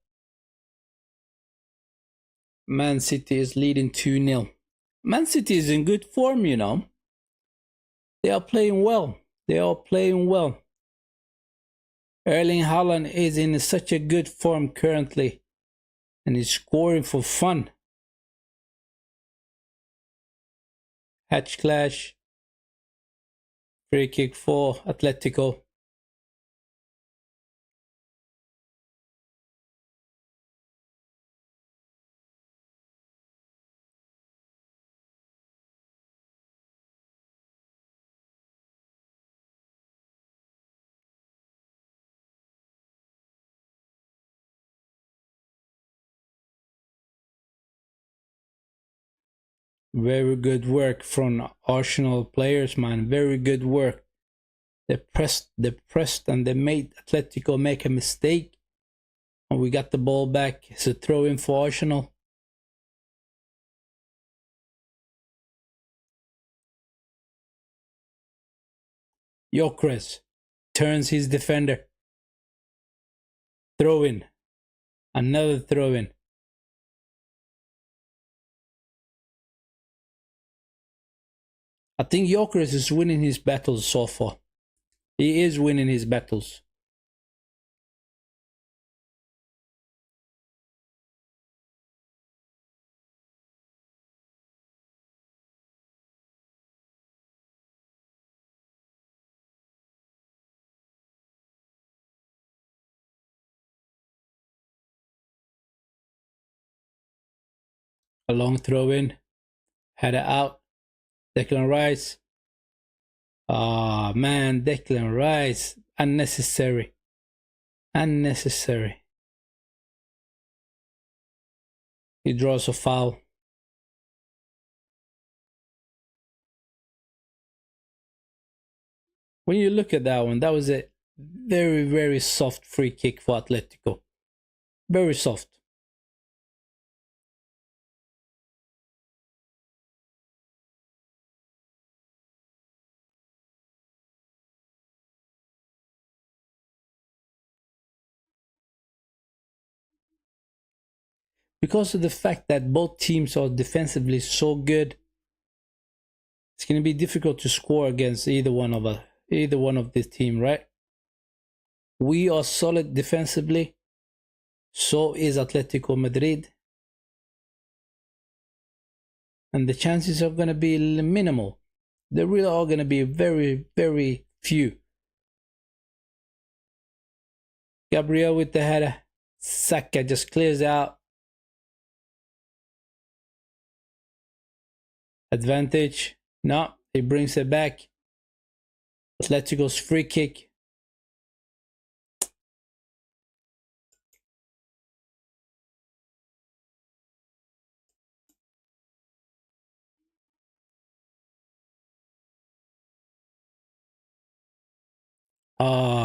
Man City is leading 2-0. Man City is in good form, you know. They are playing well. They are playing well. Erling Haaland is in such a good form currently, and he's scoring for fun. Hatch clash. Free kick for Atletico. Very good work from Arsenal players, man. Very good work. They pressed, and they made Atletico make a mistake. And we got the ball back. It's a throw in for Arsenal. Gyökeres turns his defender. Throw in. Another throw in. I think Gyökeres is winning his battles so far. He is winning his battles. A long throw in. Header out. Declan Rice. Ah, man, Declan Rice. Unnecessary. Unnecessary. He draws a foul. When you look at that one, that was a very, very soft free kick for Atletico. Very soft. Because of the fact that both teams are defensively so good, it's going to be difficult to score against either one of this team, right? We are solid defensively. So is Atletico-Madrid. And the chances are going to be minimal. They really are going to be very, very few. Gabriel with the header. Saka just clears out. Advantage. No, he brings it back. Atletico's free kick.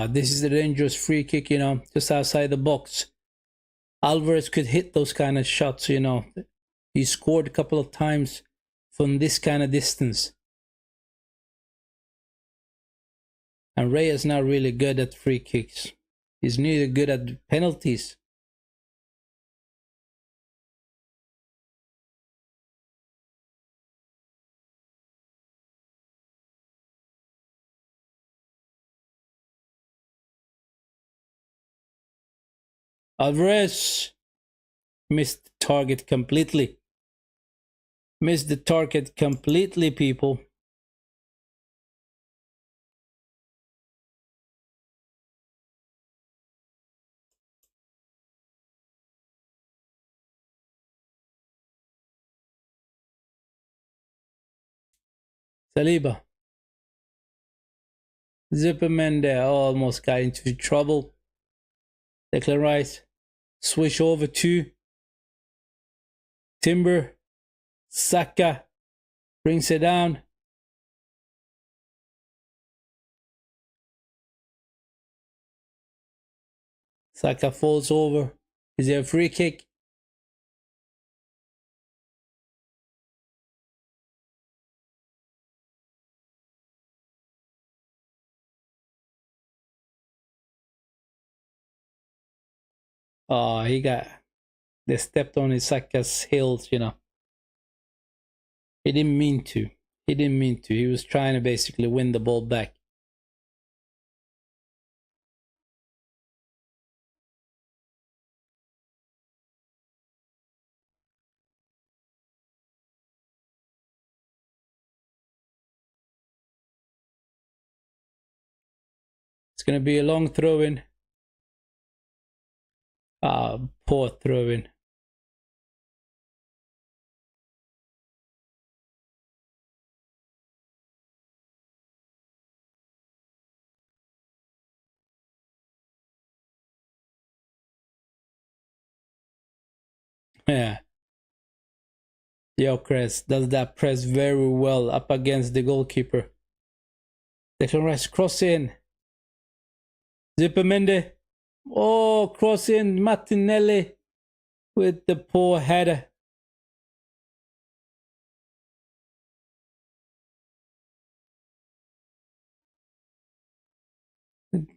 This is a dangerous free kick, just outside the box. Alvarez could hit those kind of shots, He scored a couple of times from this kind of distance. And Reyes not really good at free kicks. He's neither good at penalties. Alvarez missed the target completely. Missed the target completely, people. Saliba. Zipperman there almost got into trouble. Declan Rice. Switch over to Timber. Saka. Brings it down. Saka falls over. Is there a free kick? Oh, they stepped on his Saka's heels, He didn't mean to. He didn't mean to. He was trying to basically win the ball back. It's going to be a long throw-in. Ah, poor throw-in. Yeah. Gyökeres does that press very well up against the goalkeeper. Declan Rice cross in. Zubimendi. Oh, cross in. Martinelli with the poor header.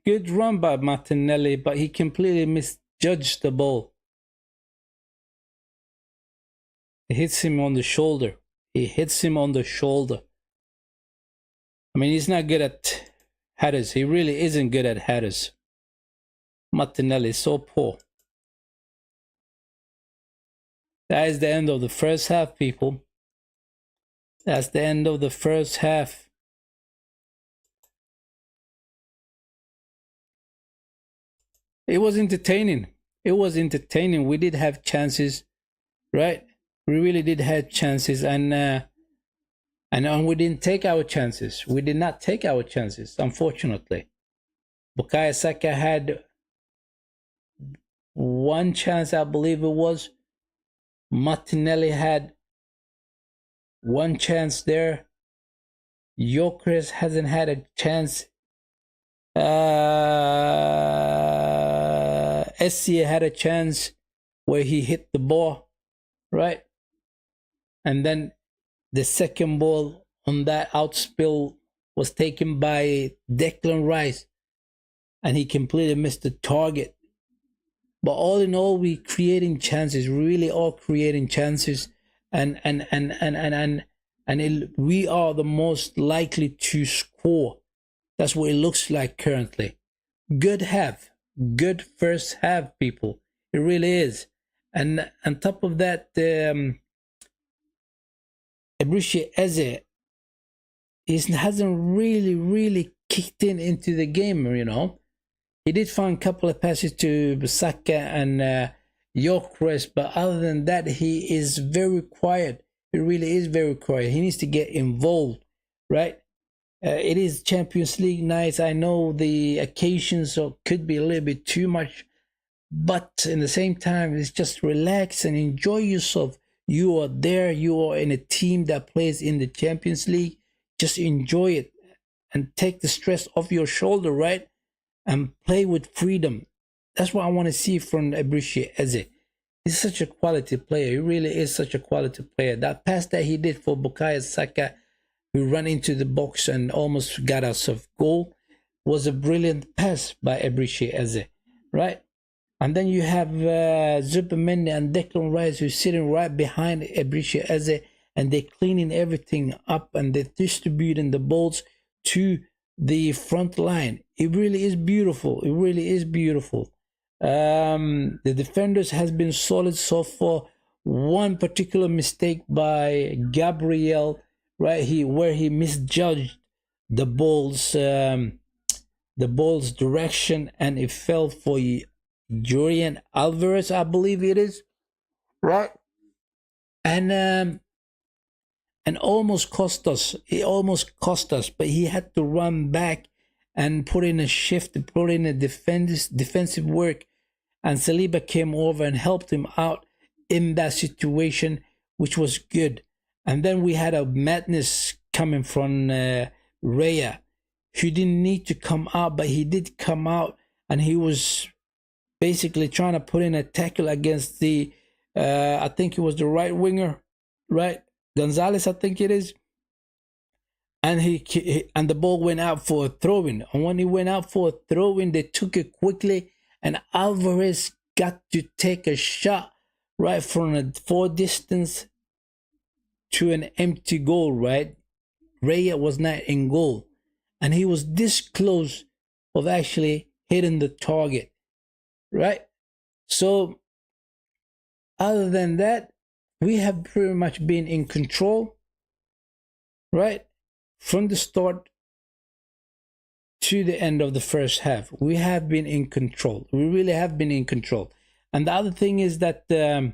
Good run by Martinelli, but he completely misjudged the ball. He hits him on the shoulder. He hits him on the shoulder. I mean, he's not good at headers. He really isn't good at headers. Martinelli is so poor. That is the end of the first half, people. That's the end of the first half. It was entertaining. It was entertaining. We did have chances, right? We really did have chances, and we didn't take our chances. We did not take our chances, unfortunately. Bukayo Saka had one chance, I believe it was. Martinelli had one chance there. Gyökeres hasn't had a chance. Essie had a chance where he hit the ball, right? And then the second ball on that outspill was taken by Declan Rice, and he completely missed the target. But all in all, we creating chances. We really are creating chances, and we are the most likely to score. That's what it looks like currently. Good half, good first half, people. It really is. And on top of that, Ebriche Eze hasn't really kicked into the game, you know. He did find a couple of passes to Saka and Gyökeres, but other than that, he is very quiet. He really is very quiet. He needs to get involved, right? It is Champions League nights. I know the occasions could be a little bit too much, but in the same time, it's just relax and enjoy yourself. You are there. You are in a team that plays in the Champions League. Just enjoy it and take the stress off your shoulder, right? And play with freedom. That's what I want to see from Ebriche Eze. He's such a quality player. He really is such a quality player. That pass that he did for Bukayo Saka, who ran into the box and almost got us a goal, was a brilliant pass by Ebriche Eze, right? And then you have Zubimendi and Declan Rice, who's sitting right behind Ebriche Eze, and they're cleaning everything up and they're distributing the balls to the front line. It really is beautiful. It really is beautiful. The defenders has been solid so far. One particular mistake by Gabriel, right? Where he misjudged the ball's direction, and it fell for Julian Alvarez, I believe it is, right? And almost cost us. It almost cost us, but he had to run back and put in a shift, put in a defensive work, and Saliba came over and helped him out in that situation, which was good. And then we had a madness coming from Raya, who didn't need to come out, but he did come out, and he was basically trying to put in a tackle against the, I think it was the right winger, right? Gonzalez, I think it is. And and the ball went out for a throw-in. And when he went out for a throw-in, they took it quickly, and Alvarez got to take a shot right from a far distance to an empty goal, right? Raya was not in goal, and he was this close of actually hitting the target, right? So other than that, we have pretty much been in control, right? From the start to the end of the first half, we have been in control. We really have been in control. And the other thing is that they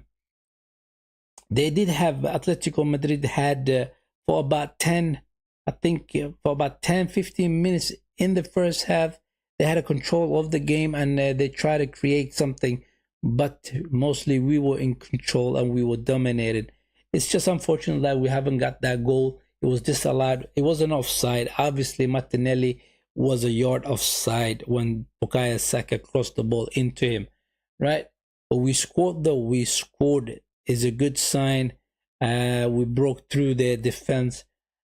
did have, Atletico Madrid had for about 10, I think for about 10, 15 minutes in the first half, they had a control of the game, and they tried to create something, but mostly we were in control and we were dominated. It's just unfortunate that we haven't got that goal. It was disallowed. It wasn't offside. Obviously, Martinelli was a yard offside when Bukayo Saka crossed the ball into him, right? But we scored though. We scored. It's a good sign. We broke through their defense,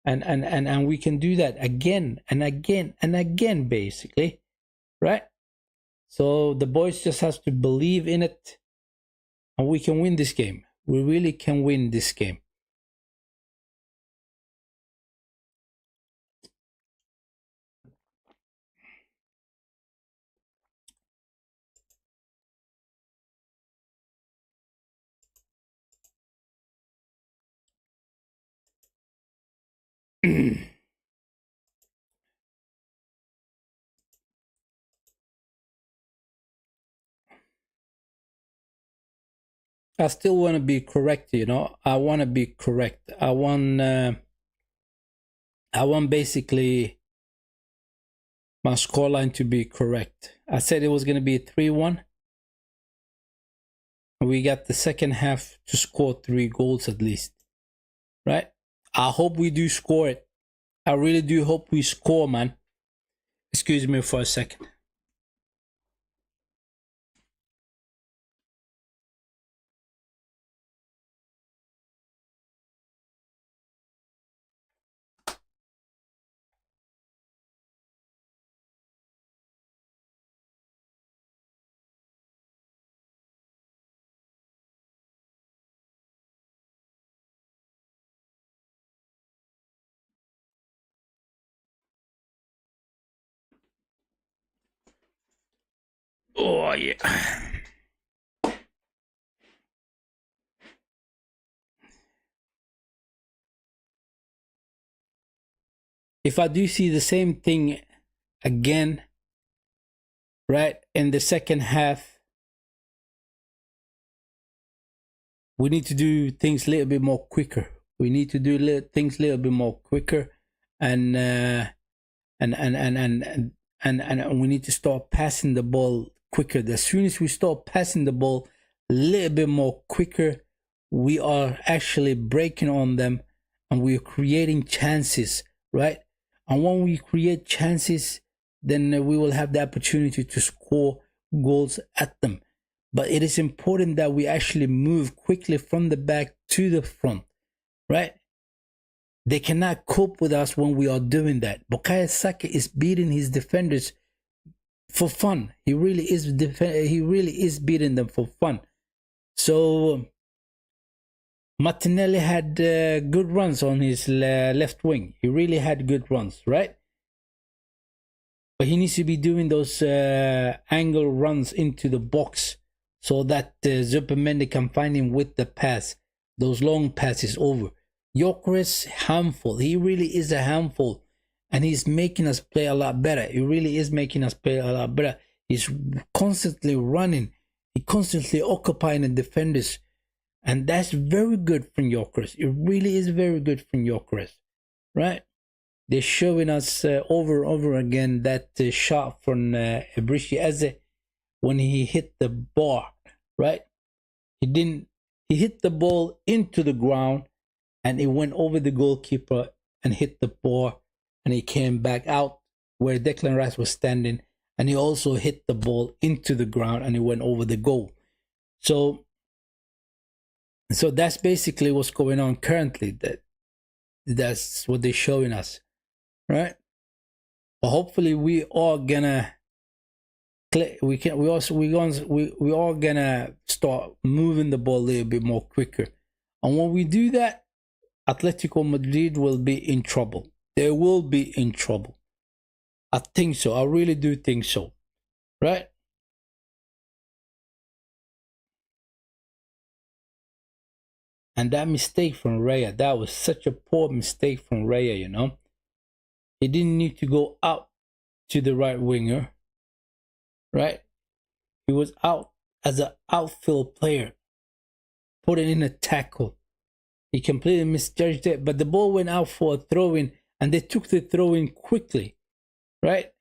and we can do that again and again and again, basically, right? So the boys just has to believe in it, and we can win this game. We really can win this game. I still want to be correct, you know. I want to be correct. I want basically my scoreline to be correct. I said it was going to be 3-1. We got the second half to score 3 goals at least, right? I hope we do score it. I really do hope we score, man. Excuse me for a second. Oh, yeah. If I do see the same thing again, right, in the second half, we need to do things a little bit more quicker. We need to do things a little bit more quicker, and we need to start passing the ball quicker. As soon as we start passing the ball a little bit more quicker, we are actually breaking on them, and we're creating chances, right? And when we create chances, then we will have the opportunity to score goals at them. But it is important that we actually move quickly from the back to the front, right? They cannot cope with us when we are doing that. Bukayo Saka is beating his defenders for fun. He really is beating them for fun. So Martinelli had good runs on his left wing. He really had good runs, right? But he needs to be doing those angle runs into the box so that Zupermendi can find him with the pass. Those long passes over. Gyökeres, handful. He really is a handful. And he's making us play a lot better. He really is making us play a lot better. He's constantly running. He's constantly occupying the defenders. And that's very good from Gyökeres. It really is very good from Gyökeres. Right? They're showing us over and over again that shot from Ebrisi Eze when he hit the bar. Right? He hit the ball into the ground, and it went over the goalkeeper and hit the bar, and he came back out where Declan Rice was standing, and he also hit the ball into the ground, and it went over the goal. So that's basically what's going on currently. That's what they're showing us, right? But hopefully we are gonna start moving the ball a little bit more quicker, and when we do that, Atletico Madrid will be in trouble. They will be in trouble. I think so. I really do think so. Right? And that mistake from Raya, that was such a poor mistake from Raya, you know. He didn't need to go out to the right winger, right? He was out as an outfield player, putting in a tackle. He completely misjudged it, but the ball went out for a throw-in, and they took the throw-in quickly, right?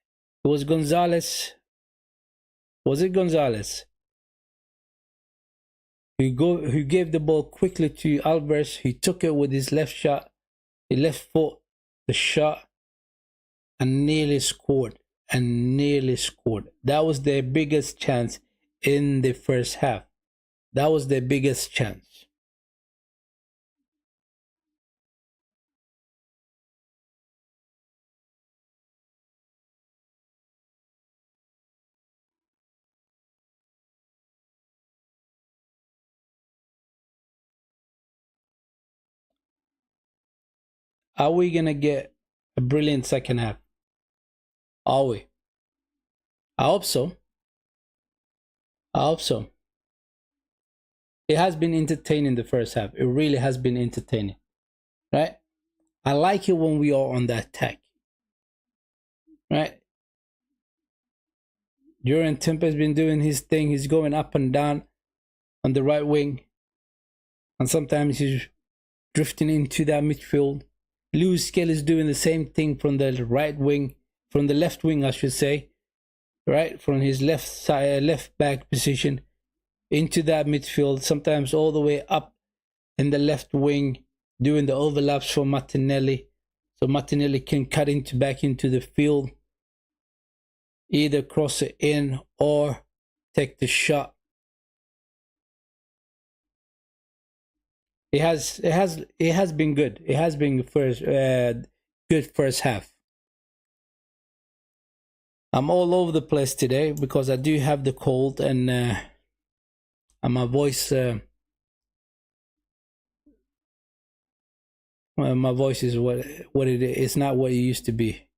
It was Gonzalez. Was it Gonzalez who gave the ball quickly to Alvarez? He took it with his left shot, he left foot the shot, and nearly scored. That was their biggest chance in the first half. That was their biggest chance. Are we gonna get a brilliant second half? Are we? I hope so. I hope so. It has been entertaining the first half. It really has been entertaining, right? I like it when we are on the attack, right? Duran Tempe's been doing his thing. He's going up and down on the right wing, and sometimes he's drifting into that midfield. Lewis Skelly's doing the same thing from the right wing, from the left wing, I should say, right? From his left side, left back position into that midfield, sometimes all the way up in the left wing, doing the overlaps for Martinelli. So Martinelli can cut into back into the field, either cross it in or take the shot. It has been good. It has been good first half. I'm all over the place today because I do have the cold, and my voice is what it is. It's not what it used to be.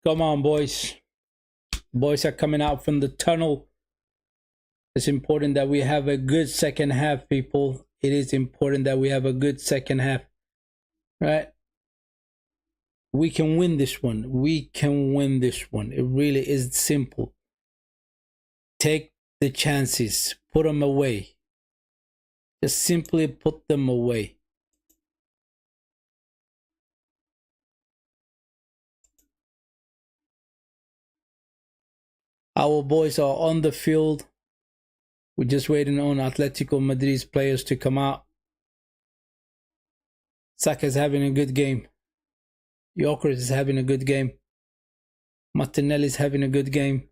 Come on, boys. Boys are coming out from the tunnel. It's important that we have a good second half, people. It is important that we have a good second half, right? We can win this one. We can win this one. It really is simple. Take the chances. Put them away. Just simply put them away. Our boys are on the field. We're just waiting on Ath.Madrid's players to come out. Saka's having a good game. Gyökeres is having a good game. Martinelli's having a good game.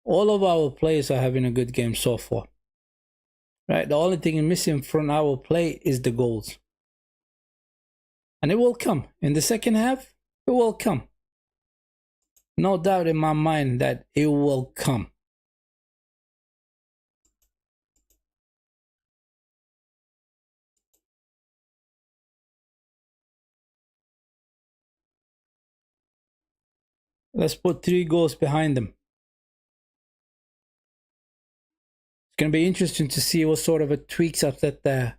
All of our players are having a good game so far. Right? The only thing missing from our play is the goals. And it will come. In the second half, it will come. No doubt in my mind that it will come. Let's put 3 goals behind them. It's going to be interesting to see what sort of a tweaks Arteta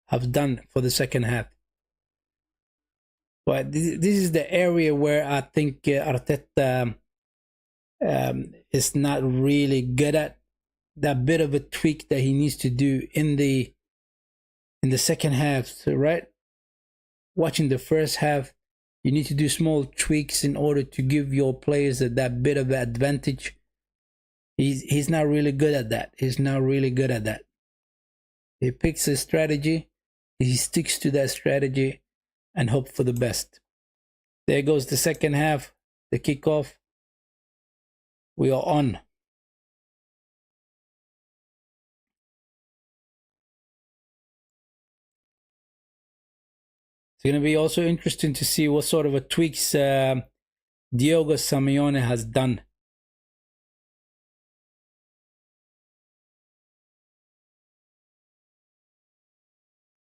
have done for the second half. But this is the area where I think Arteta is not really good at. That bit of a tweak that he needs to do in the second half, so, right? Watching the first half, you need to do small tweaks in order to give your players that bit of advantage. He's not really good at that. He's not really good at that. He picks a strategy, he sticks to that strategy, and hope for the best. There goes the second half, the kickoff. We are on. It's going to be also interesting to see what sort of a tweaks Diego Simeone has done.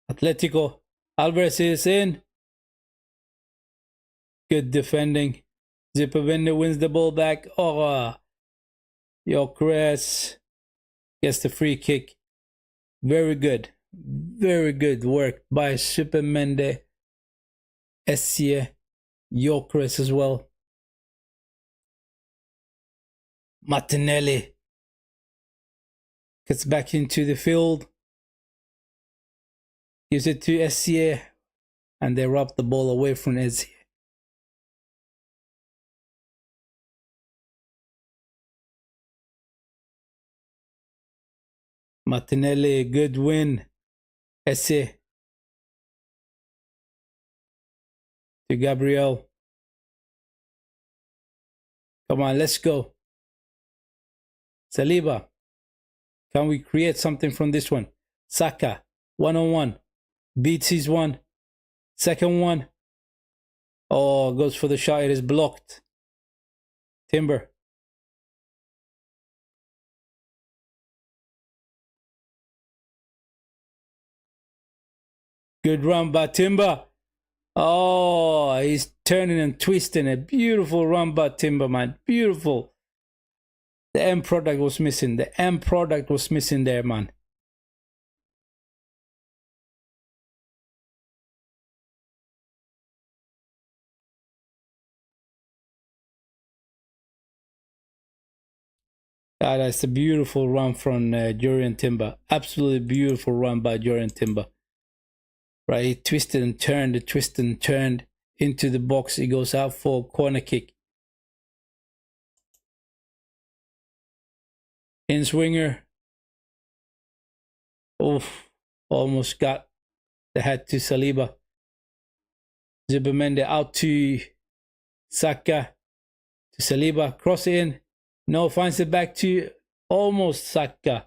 Atletico, Alvarez is in. Good defending. Zipavenda wins the ball back. Oh, Gyökeres gets the free kick. Very good. Very good work by Supermende. Essie, Gyökeres as well. Martinelli gets back into the field. Gives it to Essie. And they rob the ball away from Essie. Martinelli, good win. Essie to Gabriel. Come on, let's go. Saliba. Can we create something from this one? Saka, 1-on-1. Beats his one. Second one. Oh, goes for the shot. It is blocked. Timber. Good run by Timber. Oh, he's turning and twisting. A beautiful run by Timber, man. Beautiful. The end product was missing. The end product was missing there, man. That's a beautiful run from Jurriën Timber. Absolutely beautiful run by Jurriën Timber. Right, he twisted and turned, into the box. He goes out for a corner kick. In swinger. Oof, almost got the head to Saliba. Zipamende out to Saka. To Saliba, cross in. No, finds it back to almost Saka.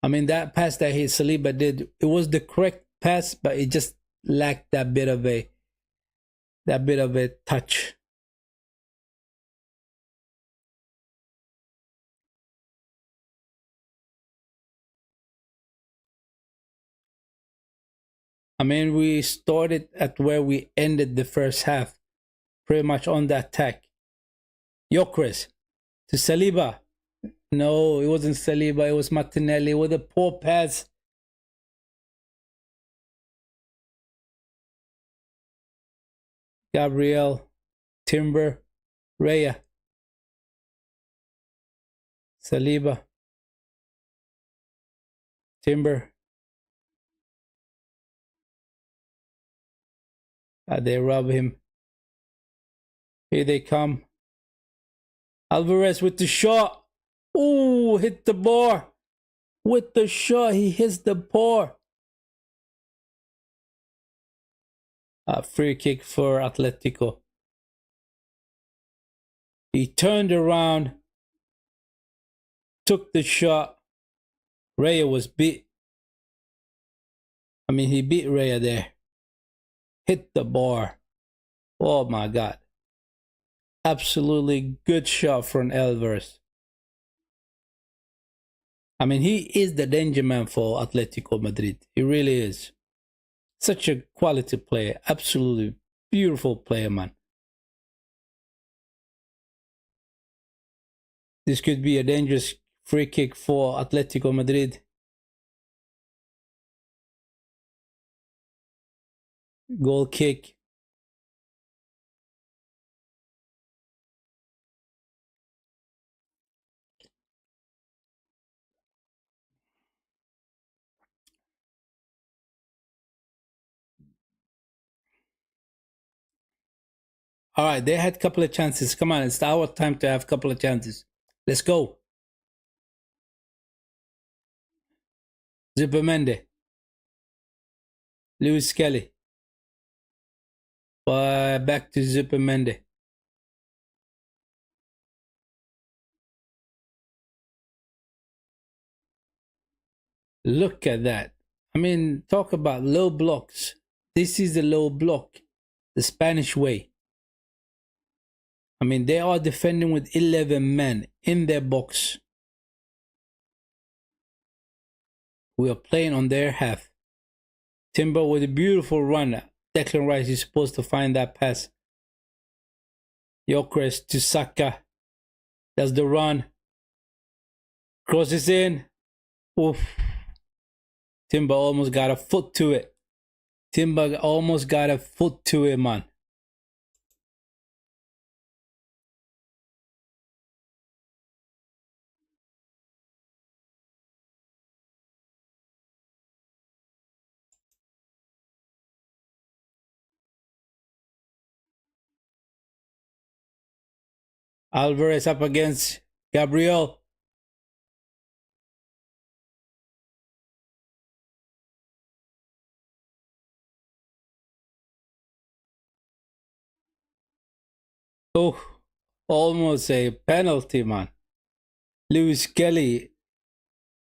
I mean, that pass that Saliba did, it was the correct pass, but it just lacked that bit of a touch. I mean, we started at where we ended the first half, pretty much on the attack. Gyökeres to Saliba. No, it wasn't Saliba, it was Martinelli with a poor pass. Gabriel, Timber, Raya, Saliba, Timber. They rob him. Here they come. Alvarez with the shot. Ooh, hit the bar. With the shot, he hits the bar. Free kick for Atletico. He turned around, took the shot. Raya was beat. I mean, he beat Raya there. Hit the bar. Oh my God. Absolutely good shot from Alvarez. I mean, he is the danger man for Atletico Madrid. He really is. Such a quality player. Absolutely beautiful player, man. This could be a dangerous free kick for Atletico Madrid. Goal kick. All right, they had a couple of chances. Come on, it's our time to have a couple of chances. Let's go. Zubimendi. Lewis Kelly. Back to Zubimendi. Look at that. I mean, talk about low blocks. This is the low block, the Spanish way. I mean, they are defending with 11 men in their box. We are playing on their half. Timber with a beautiful run. Declan Rice is supposed to find that pass. Gyökeres to Saka. That's the run. Crosses in. Oof. Timber almost got a foot to it. Timber almost got a foot to it, man. Alvarez up against Gabriel. Oh, almost a penalty, man. Lewis Kelly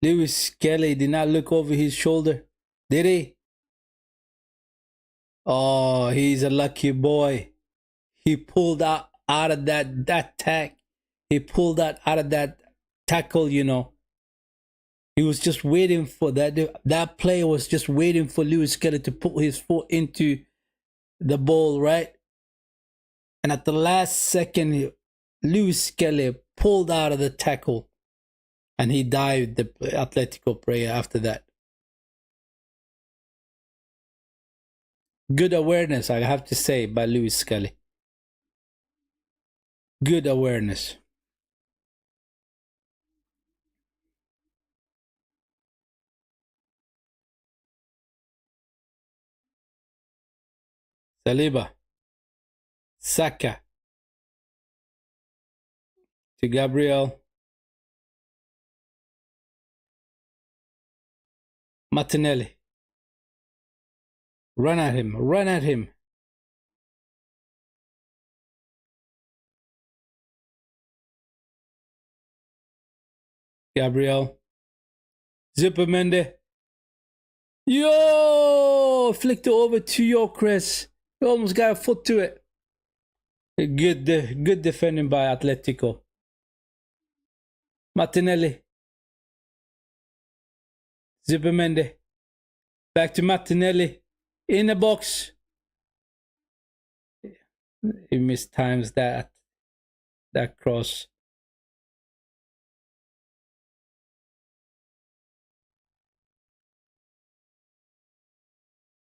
did not look over his shoulder, did he? Oh, he's a lucky boy. He pulled out of that tag. He pulled out of that tackle, you know. He was just waiting for that. That player was just waiting for Lewis Kelly to put his foot into the ball, right? And at the last second, Lewis Kelly pulled out of the tackle and he dived the Atletico player after that. Good awareness, I have to say, by Lewis Kelly. Good awareness. Saliba. Saka. To Gabriel. Martinelli. Run at him. Run at him. Gabriel. Zubimendi. Yo! Flicked it over to Gyökeres. He almost got a foot to it. Good defending by Atletico. Martinelli. Zubimendi. Back to Martinelli. In the box. He mistimes that cross.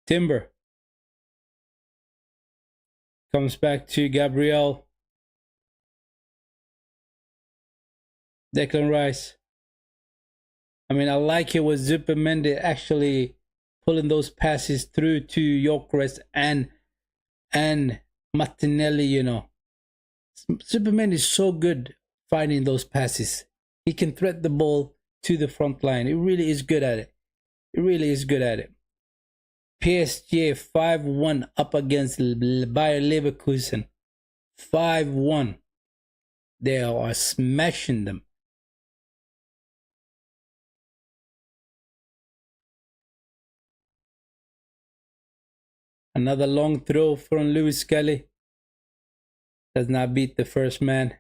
Timber comes back to Gabriel. Declan Rice. I mean, I like it with Zupermendi actually pulling those passes through to Gyökeres and Martinelli, you know. Zupermendi is so good finding those passes. He can thread the ball to the front line. He really is good at it. He really is good at it. PSG 5-1 up against Bayer Leverkusen. 5-1. They are smashing them. Another long throw from Lewis Skelly. Does not beat the first man.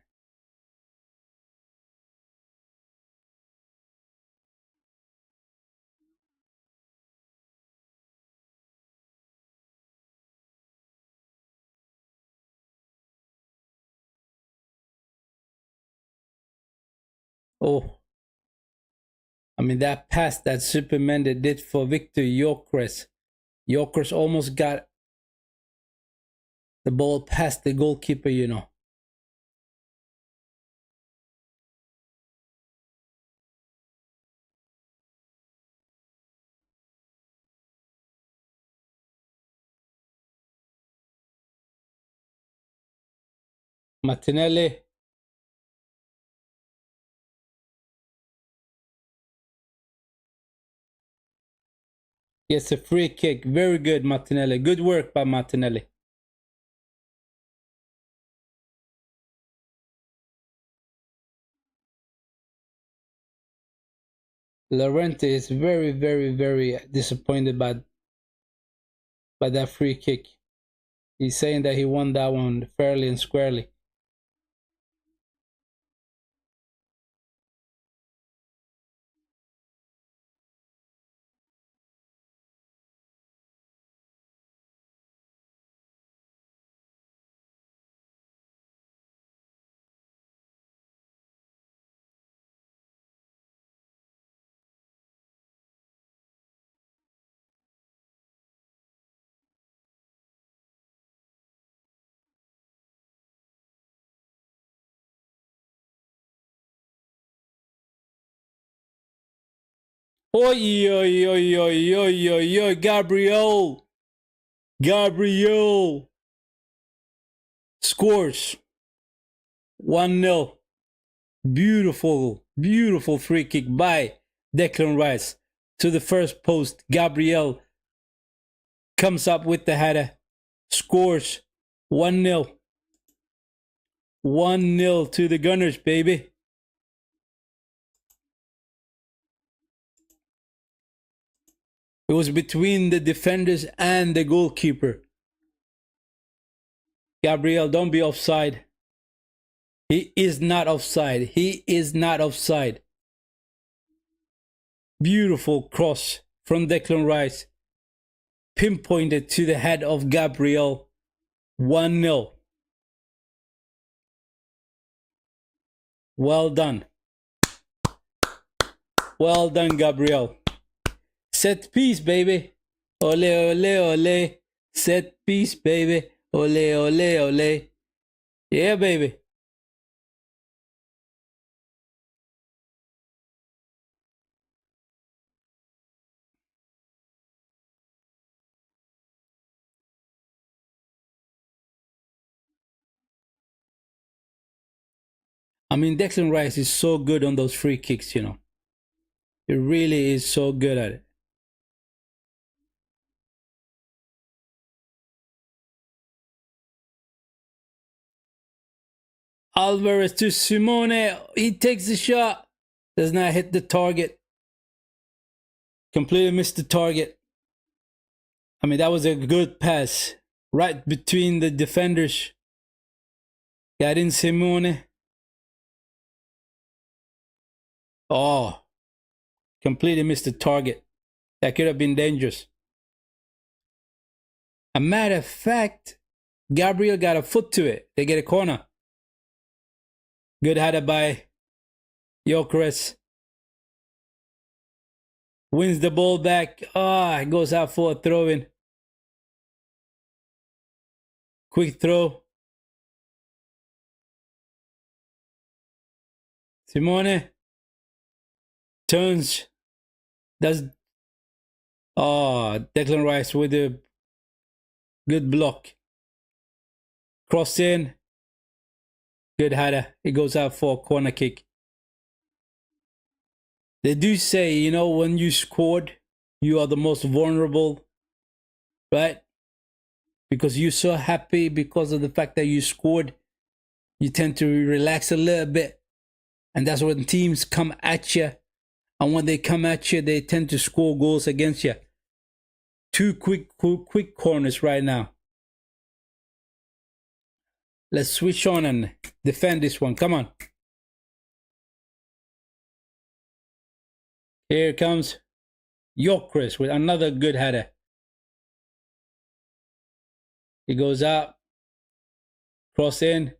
Oh, I mean, that pass that Zupermendi did for Victor Gyökeres. Gyökeres almost got the ball past the goalkeeper, you know. Martinelli. Gets a free kick. Very good, Martinelli. Good work by Martinelli. Llorente is very, very, very disappointed by that free kick. He's saying that he won that one fairly and squarely. Oi, oi, oi, oi, oi, oi, oi, Gabriel. Gabriel scores 1-0. Beautiful, beautiful free kick by Declan Rice to the first post. Gabriel comes up with the header, scores 1-0. 1-0 to the Gunners, baby. It was between the defenders and the goalkeeper. Gabriel, don't be offside. He is not offside. He is not offside. Beautiful cross from Declan Rice. Pinpointed to the head of Gabriel. 1-0. Well done. Well done, Gabriel. Set piece, baby. Ole, ole, ole. Set piece, baby. Ole, ole, ole. Yeah, baby. I mean, Declan Rice is so good on those free kicks, you know. He really is so good at it. Alvarez to Simone. He takes the shot. Does not hit the target. Completely missed the target. I mean, that was a good pass. Right between the defenders. Got in Simone. Oh. Completely missed the target. That could have been dangerous. A matter of fact, Gabriel got a foot to it. They get a corner. Good header by Gyökeres. Wins the ball back. It goes out for a throw-in. Quick throw. Simone turns. Does Declan Rice with a good block. Cross in. Good header. It goes out for a corner kick. They do say, you know, when you scored, you are the most vulnerable, right? Because you're so happy because of the fact that you scored. You tend to relax a little bit. And that's when teams come at you. And when they come at you, they tend to score goals against you. Two quick corners right now. Let's switch on and defend this one. Come on. Here comes Gyökeres with another good header. He goes out. Cross in.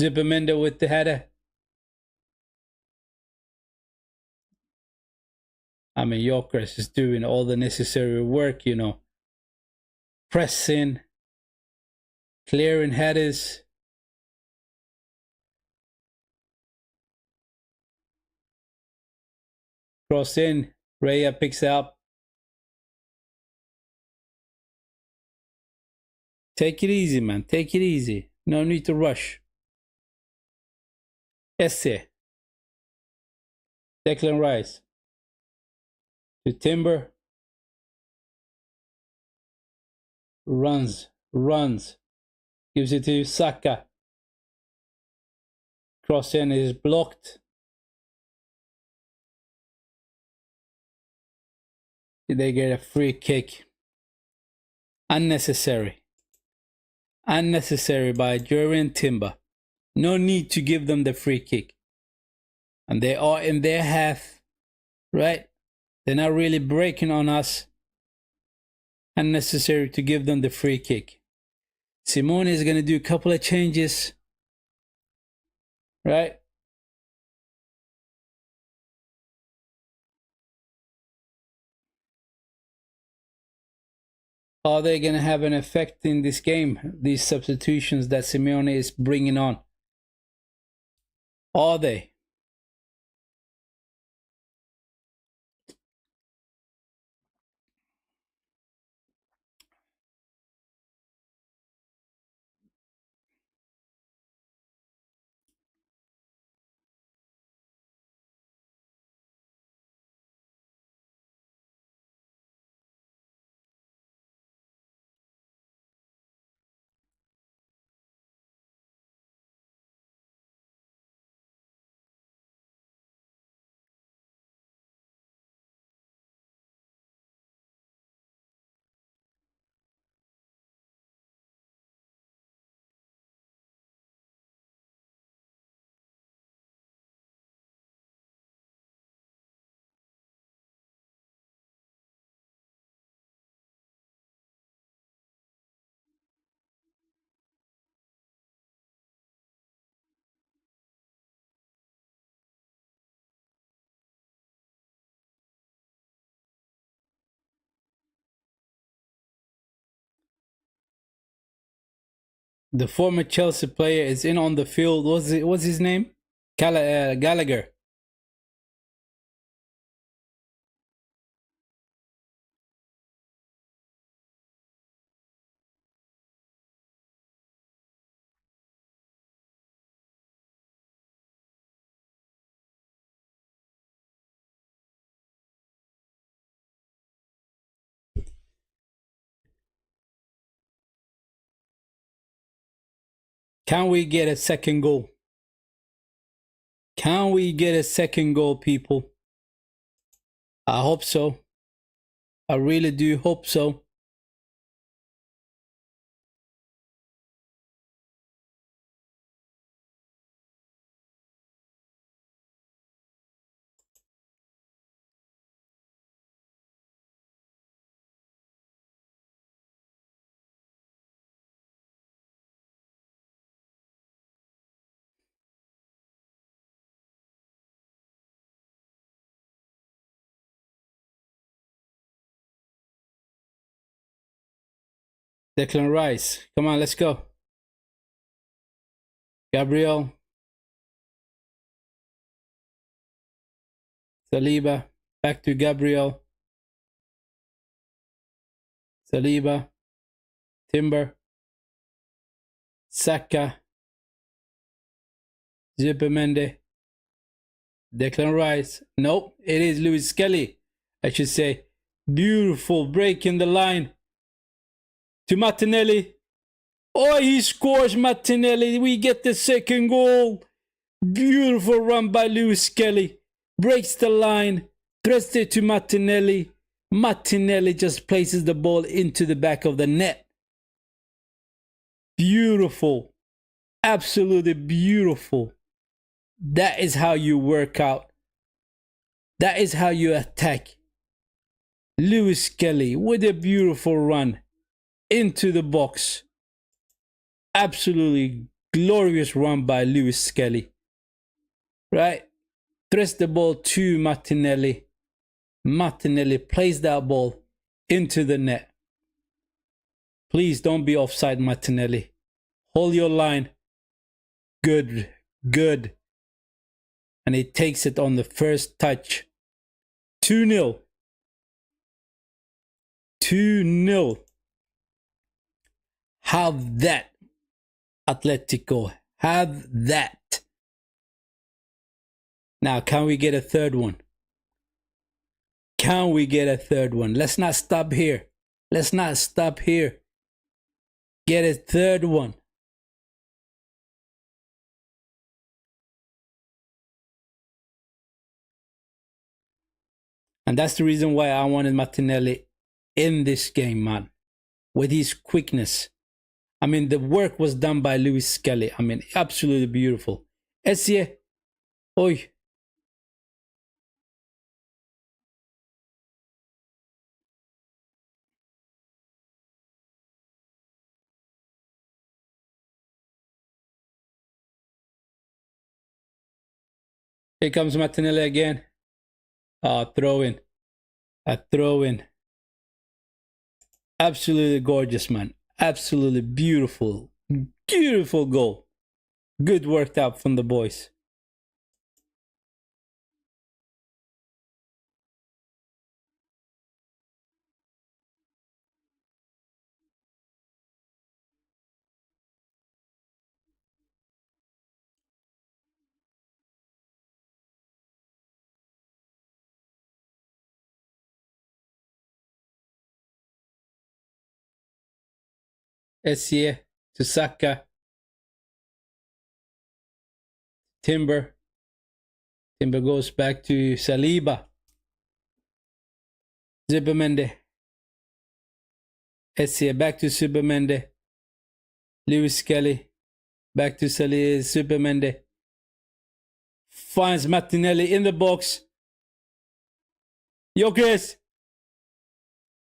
Zippermender with the header. I mean, Gyökeres is doing all the necessary work, you know. Pressing. Clearing headers. Cross in. Raya picks it up. Take it easy, man. Take it easy. No need to rush. Esse. Declan Rice. To Timber. Runs. Gives it to Saka. Cross in is blocked. They get a free kick. Unnecessary by Jurriën Timber. No need to give them the free kick. And they are in their half, right? They're not really breaking on us. Unnecessary to give them the free kick. Simone is going to do a couple of changes, right? Are they going to have an effect in this game? These substitutions that Simeone is bringing on. Are they? The former Chelsea player is in on the field. What's his name? Gallagher. Can we get a second goal? Can we get a second goal, people? I hope so. I really do hope so. Declan Rice. Come on, let's go. Gabriel. Saliba. Back to Gabriel. Saliba. Timber. Saka. Zubimendi. Declan Rice. Nope, it is Lewis Skelly, I should say. Beautiful break in the line to Martinelli. Oh, he scores, Martinelli. We get the second goal. Beautiful run by Lewis Skelly. Breaks the line. Threads it to Martinelli. Martinelli just places the ball into the back of the net. Beautiful. Absolutely beautiful. That is how you work out. That is how you attack. Lewis Skelly with a beautiful run into the box. Absolutely glorious run by Lewis Skelly. Right? Threads the ball to Martinelli. Martinelli plays that ball into the net. Please don't be offside, Martinelli. Hold your line. Good. Good. And he takes it on the first touch. 2-0. 2-0. Have that, Atletico. Have that. Now, can we get a third one? Can we get a third one? Let's not stop here. Let's not stop here. Get a third one. And that's the reason why I wanted Martinelli in this game, man. With his quickness. I mean, the work was done by Lewis Skelly. I mean, absolutely beautiful. Essie. Oi. Here comes Martinelli again. Throw in. A throw in. Absolutely gorgeous, man. Absolutely beautiful. Beautiful goal. Good worked out from the boys. Essie to Saka. Timber. Timber goes back to Saliba. Zubimendi. Essie back to Zubimendi. Lewis Skelly. Back to Zubimendi. Finds Martinelli in the box. Gyökeres.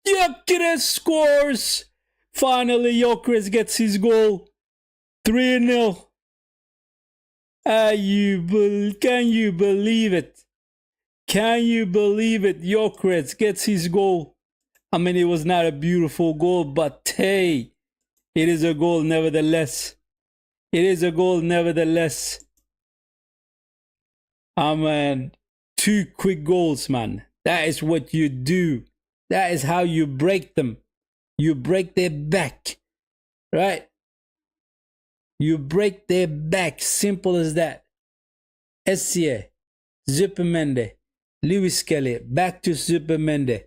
Gyökeres scores. Finally, Gyökeres gets his goal. 3-0. Can you believe it? Can you believe it? Gyökeres gets his goal. I mean, it was not a beautiful goal, but hey, it is a goal nevertheless. It is a goal nevertheless. Man, 2 quick goals, man. That is what you do. That is how you break them. You break their back, right? You break their back. Simple as that. Essie, Zubimendi, Lewis Skelly, back to Zubimendi.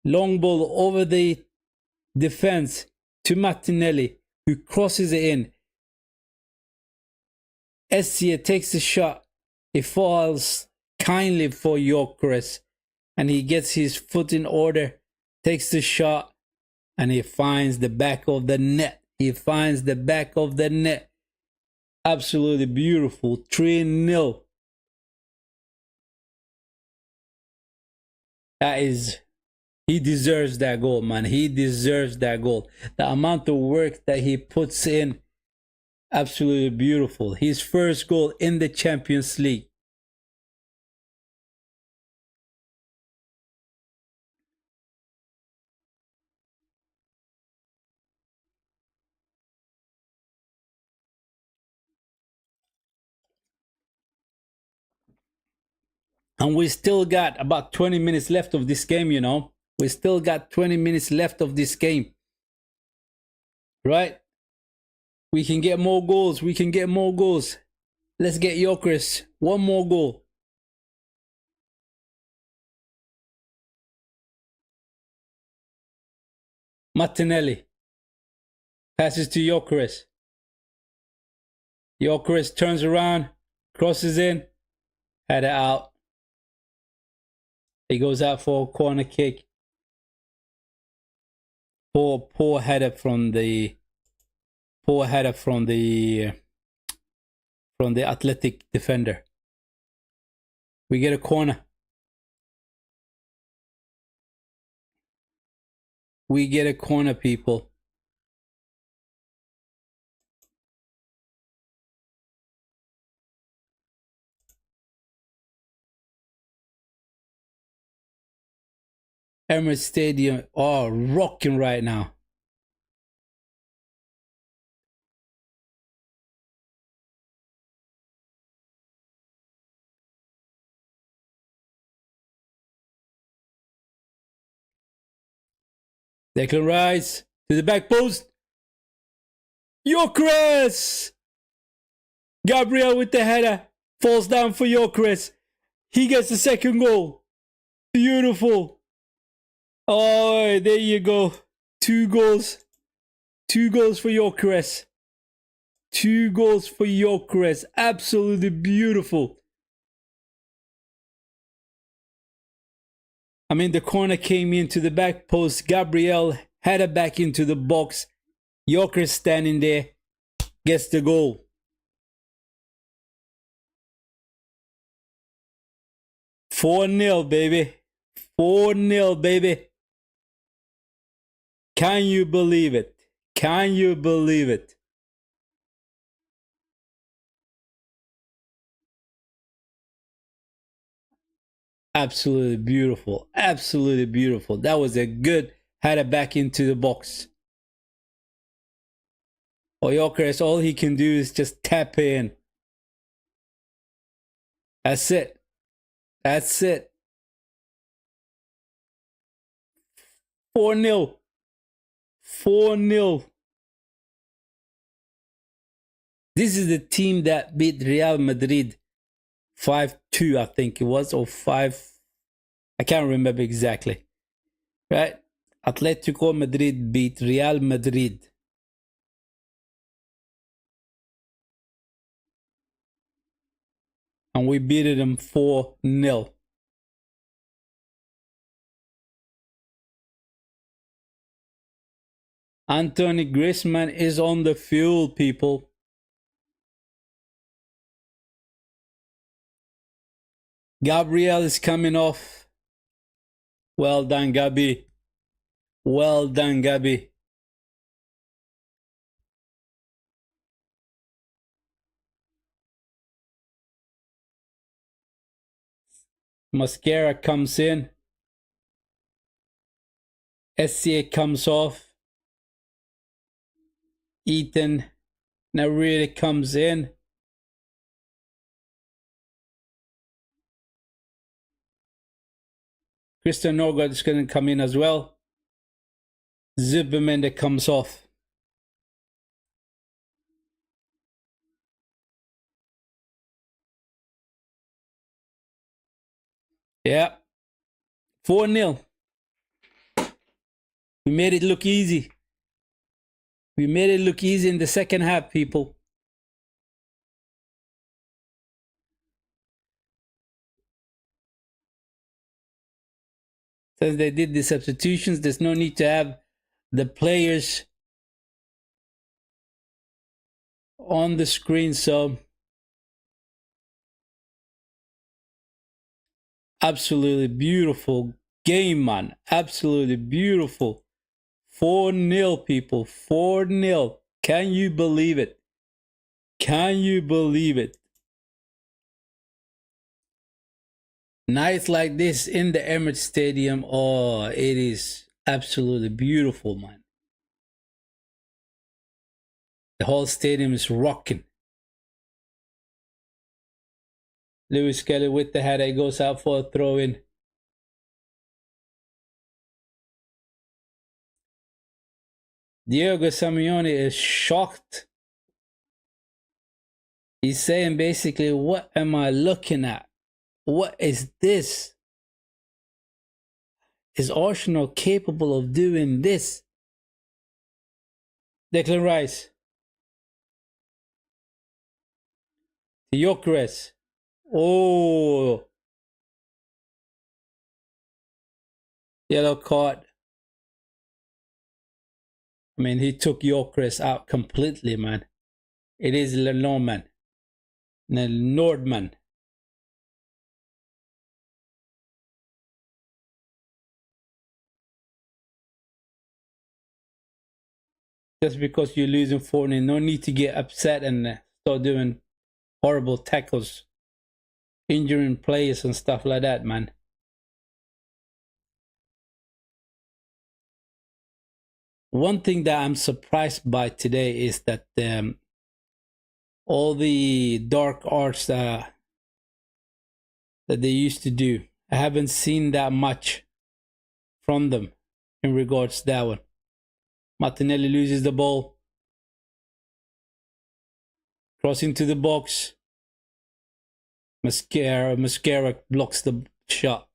Long ball over the defense to Martinelli, who crosses it in. Essie takes the shot. He falls kindly for Gyökeres, and he gets his foot in order, takes the shot, and he finds the back of the net. He finds the back of the net. Absolutely beautiful. 3-0. That is, he deserves that goal, man. He deserves that goal. The amount of work that he puts in, absolutely beautiful. His first goal in the Champions League. And we still got about 20 minutes left of this game, you know. We still got 20 minutes left of this game. Right? We can get more goals. We can get more goals. Let's get Gyökeres one more goal. Martinelli passes to Gyökeres. Gyökeres turns around, crosses in, header out. He goes out for a corner kick. Poor header from the Athletic defender. We get a corner. We get a corner, people. Emirates Stadium are rocking right now. Declan Rice to the back post. Gyökeres! Gabriel with the header. Falls down for Gyökeres. He gets the second goal. Beautiful. Oh, there you go. 2 goals. 2 goals for Gyökeres. 2 goals for Gyökeres. Absolutely beautiful. I mean, the corner came into the back post. Gabriel headed back into the box. Gyökeres standing there. Gets the goal. 4-0, baby. 4-0, baby. Can you believe it? Can you believe it? Absolutely beautiful. Absolutely beautiful. That was a good header back into the box. Gyökeres, all he can do is just tap in. That's it. That's it. 4-0. 4-0. This is the team that beat Real Madrid 5-2, I think it was, or 5. I can't remember exactly. Right? Atletico Madrid beat Real Madrid. And we beat them 4-0. Anthony Griezmann is on the field, people. Gabriel is coming off. Well done, Gabi. Well done, Gabi. Mascara comes in. SCA comes off. Ath.Madrid comes in. Christian Norgard is going to come in as well. Zuberman comes off. Yeah. 4-0. We made it look easy. We made it look easy in the second half, people. Since they did the substitutions, there's no need to have the players on the screen. So absolutely beautiful game, man. Absolutely beautiful. 4-0, people. 4-0. Can you believe it? Can you believe it? Nights like this in the Emirates Stadium, oh, it is absolutely beautiful, man. The whole stadium is rocking. Lewis Kelly with the header goes out for a throw in. Diego Simeone is shocked. He's saying basically, what am I looking at? What is this? Is Arsenal capable of doing this? Declan Rice. Gyökeres. Oh. Yellow card. I mean, he took Gyökeres out completely, man. It is Norman. Nordman. Just because you're losing 4-0, no need to get upset and start doing horrible tackles, injuring players and stuff like that, man. One thing that I'm surprised by today is that all the dark arts that they used to do, I haven't seen that much from them in regards to that one. Martinelli loses the ball. Cross into the box. Mascara blocks the shot.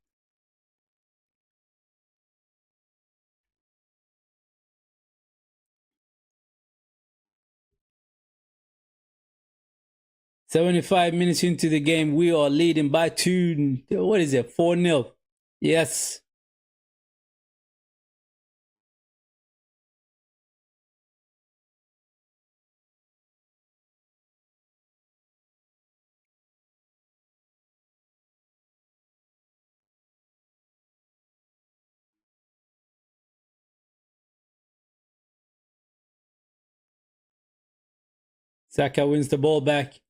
"75 minutes into the game, we are leading by 2, what is it, 4-0. Yes. Saka wins the ball back.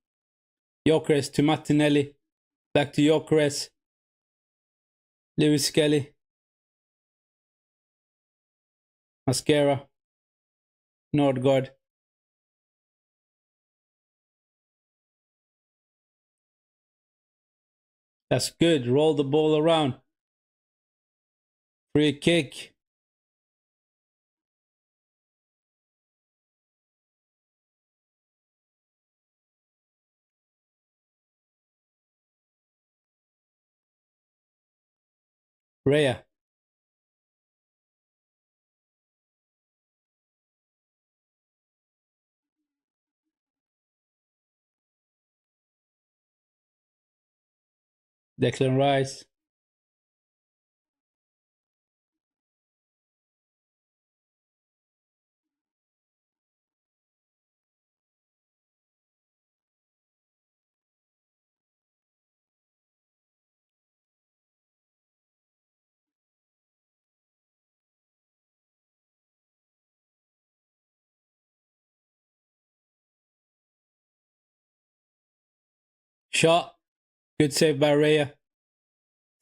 Gyökeres to Martinelli. Back to Gyökeres. Lewis Kelly. Mascara. Nordgaard. That's good. Roll the ball around. Free kick. Raya. Declan Rice. Shot. Good save by Raya.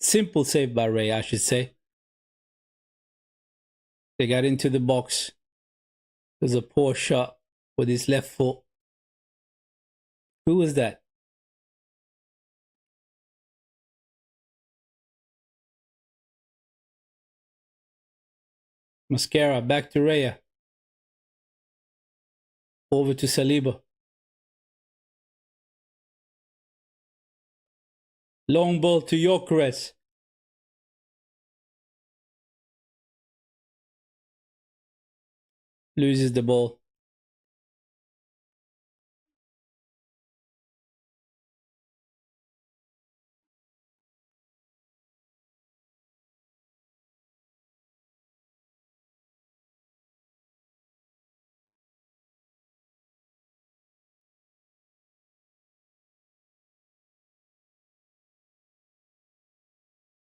Simple save by Raya, I should say. They got into the box. There's a poor shot with his left foot. Who was that? Mascara. Back to Raya. Over to Saliba. Long ball to Gyökeres. Loses the ball.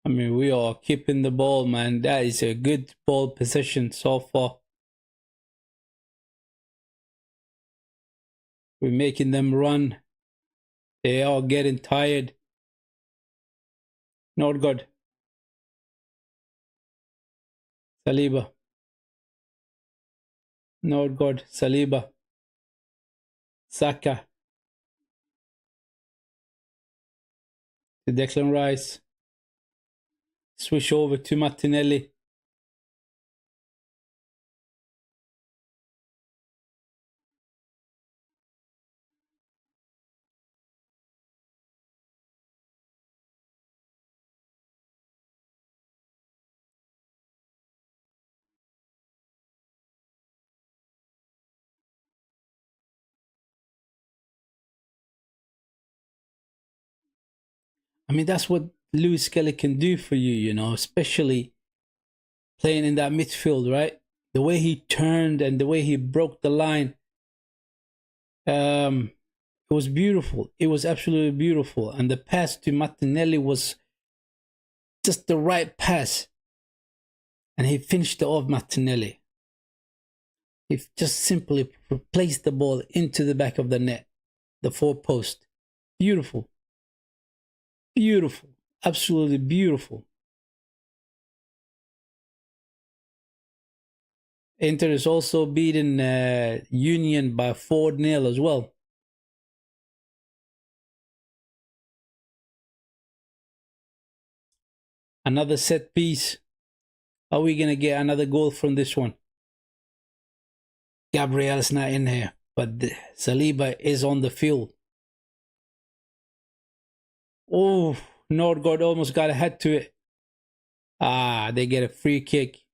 I mean, we are keeping the ball, man. That is a good ball position so far. We're making them run. They are getting tired. Not good. Saliba. Not good. Saliba. Saka. to Declan Rice. Switch over to Martinelli. I mean, that's what Lewis Kelly can do for you, you know, especially playing in that midfield, right? The way he turned and the way he broke the line, it was beautiful. It was absolutely beautiful. And the pass to Martinelli was just the right pass. And he finished it off, Martinelli. He just simply placed the ball into the back of the net, the 4-post. Beautiful. Beautiful. Absolutely beautiful. Inter is also beaten Union by 4-0 as well. Another set piece. Are we going to get another goal from this one? Gabriel's not in here, but Saliba is on the field. Oh, Nordgaard almost got a head to it. Ah, they get a free kick.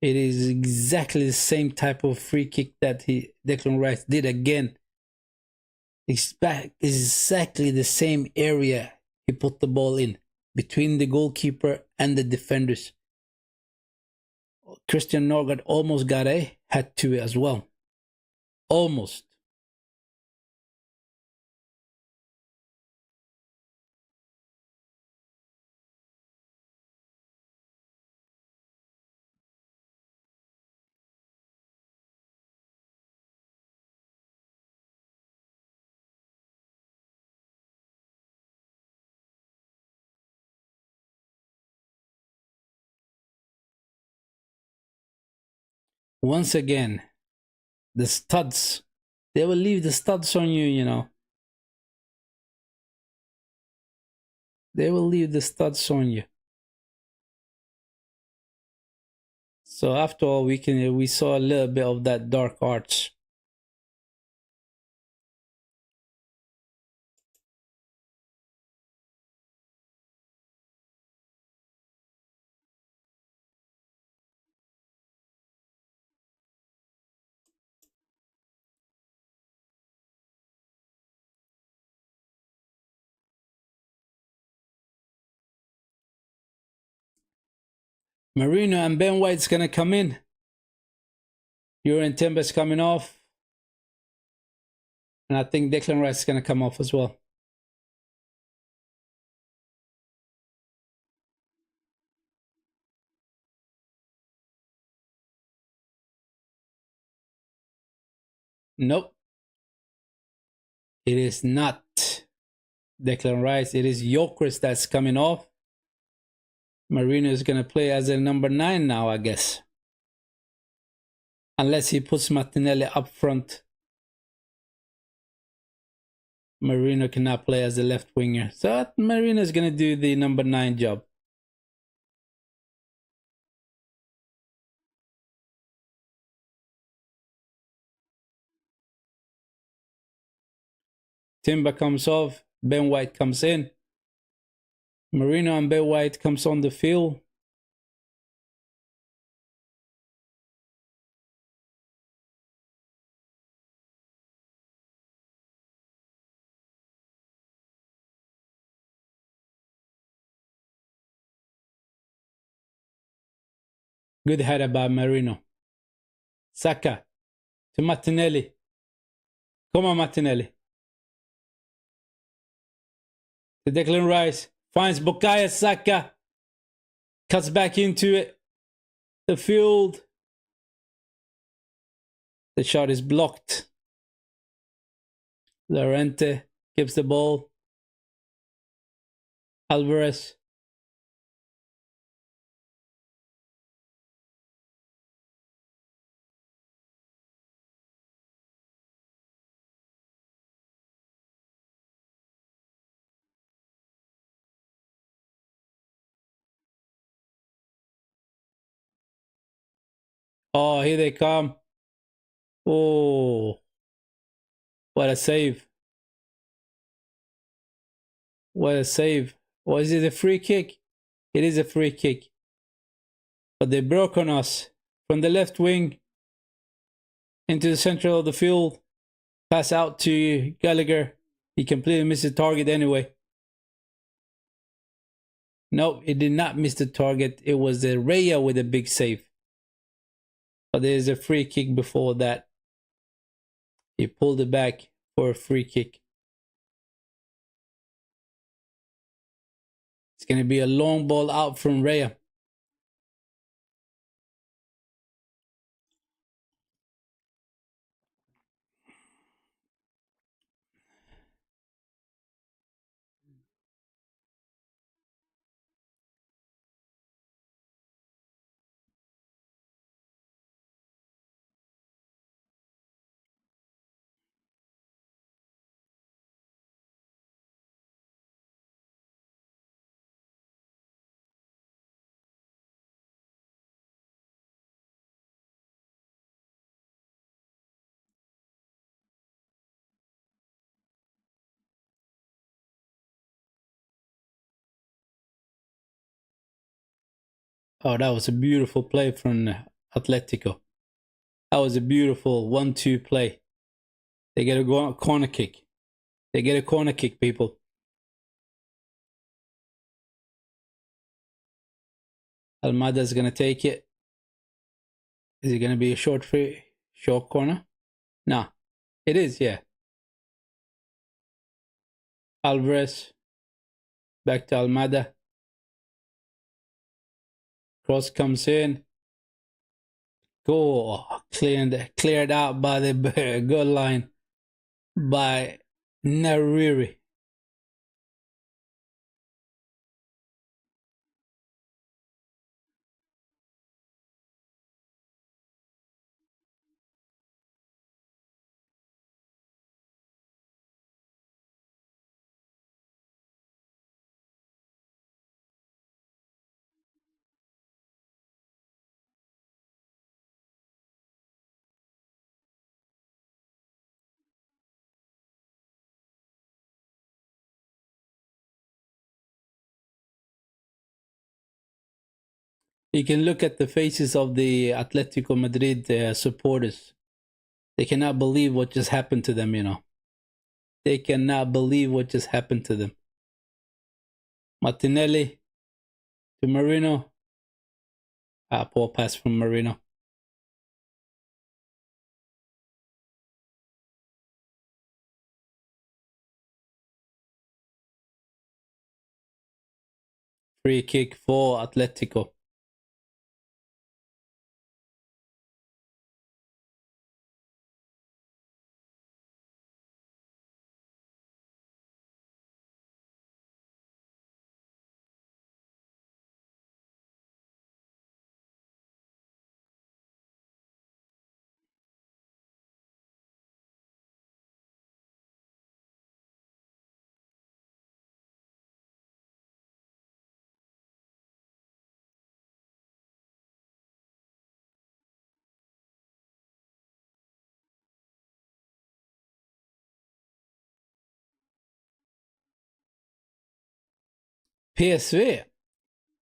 It is exactly the same type of free kick that Declan Rice did again. It's back exactly the same area he put the ball in, between the goalkeeper and the defenders. Christian Nordgaard almost got a head to it as well. Almost. Once again, the studs, they will leave the studs on you, you know. They will leave the studs on you. So after all, we saw a little bit of that dark arts. Marino and Ben White's gonna come in. Urian Timber's coming off. And I think Declan Rice is gonna come off as well. Nope. It is not Declan Rice. It is Gyökeres that's coming off. Marino is gonna play as a number 9 now, I guess. Unless he puts Martinelli up front. Marino cannot play as a left winger. So Marino is going to do the number 9 job. Timber comes off. Ben White comes in. Marino and Ben White comes on the field. Good header by Marino. Saka to Martinelli. Come on, Martinelli. To Declan Rice. Finds Bukayo Saka. Cuts back into it. The field. The shot is blocked. Llorente gives the ball. Alvarez. Oh, here they come. Oh, what a save. What a save. Or is it a free kick? It is a free kick. But they broke on us. From the left wing into the center of the field. Pass out to Gallagher. He completely missed the target anyway. No, it did not miss the target. It was the Raya with a big save. But there's a free kick before that. He pulled it back for a free kick. It's going to be a long ball out from Raya. Oh, that was a beautiful play from Atletico. That was a beautiful 1-2 play. They get a corner kick. They get a corner kick, people. Almada's going to take it. Is it going to be a short corner? No. It is, yeah. Alvarez. Back to Almada. Cross comes in. Goal cleared out by the goal line by Nariri. You can look at the faces of the Atletico.Madrid supporters. They cannot believe what just happened to them, you know. They cannot believe what just happened to them. Martinelli to Marino. Poor pass from Marino. Free kick for Atletico. PSV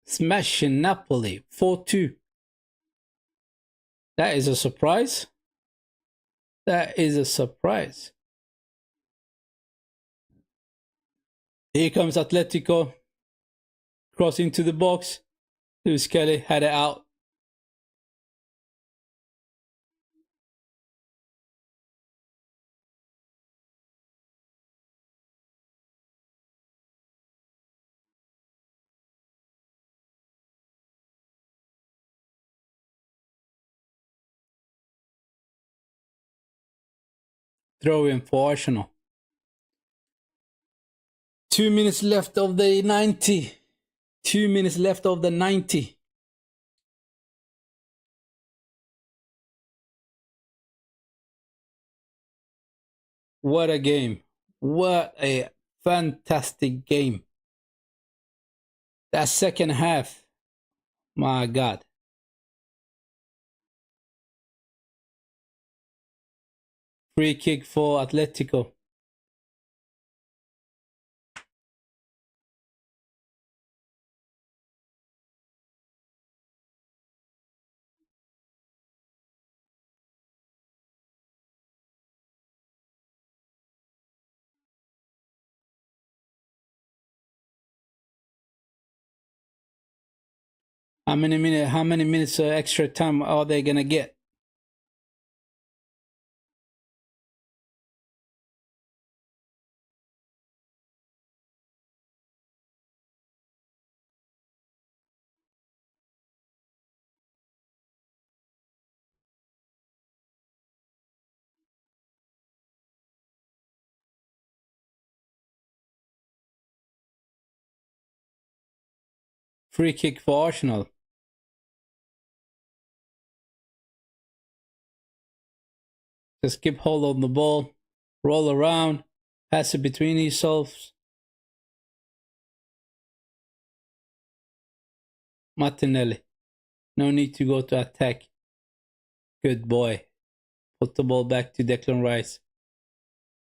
smashing Napoli 4-2. That is a surprise. That is a surprise. Here comes Atletico. Cross into the box. Lewis Kelly had it out. Throw in for Arsenal. 2 minutes left of the 90. 2 minutes left of the 90. What a game. What a fantastic game. That second half, my God. Free kick for Atletico. How many minutes extra time are they gonna get? Free kick for Arsenal. Just keep hold on the ball, roll around, pass it between yourselves. Martinelli, no need to go to attack. Good boy. Put the ball back to Declan Rice,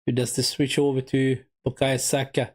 who does the switch over to Bukayo Saka.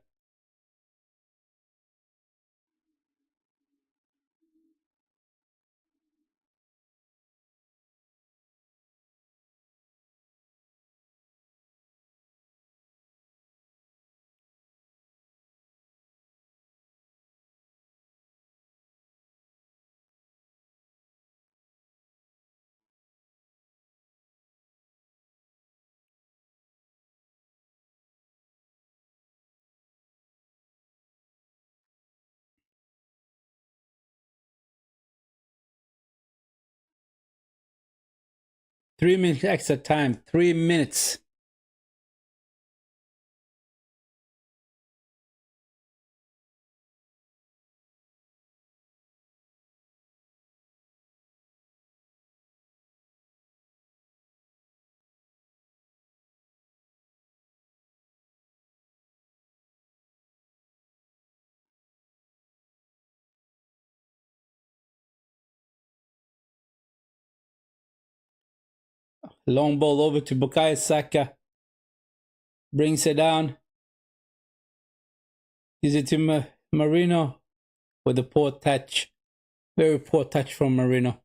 Three minutes extra time. 3 minutes. Long ball over to Bukayo Saka. Brings it down. Gives it to Marino with a poor touch. Very poor touch from Marino.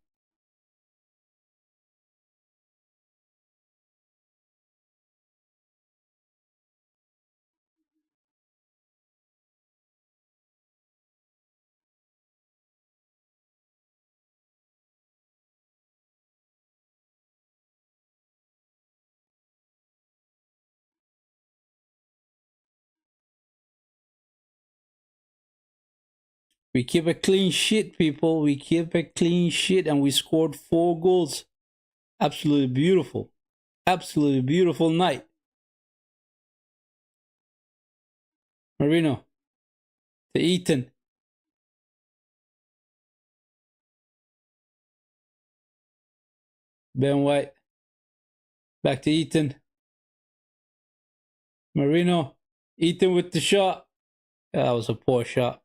We keep a clean sheet, people. We keep a clean sheet, and we scored 4 goals. Absolutely beautiful. Absolutely beautiful night. Marino to Ethan. Ben White. Back to Ethan. Marino. Ethan with the shot. That was a poor shot.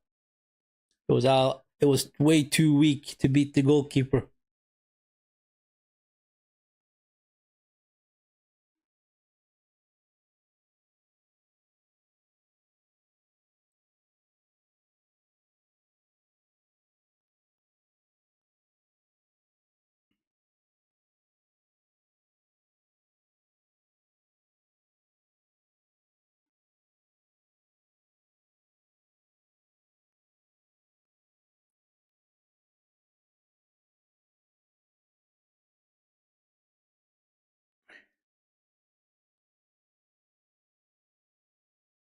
It was out. It was way too weak to beat the goalkeeper.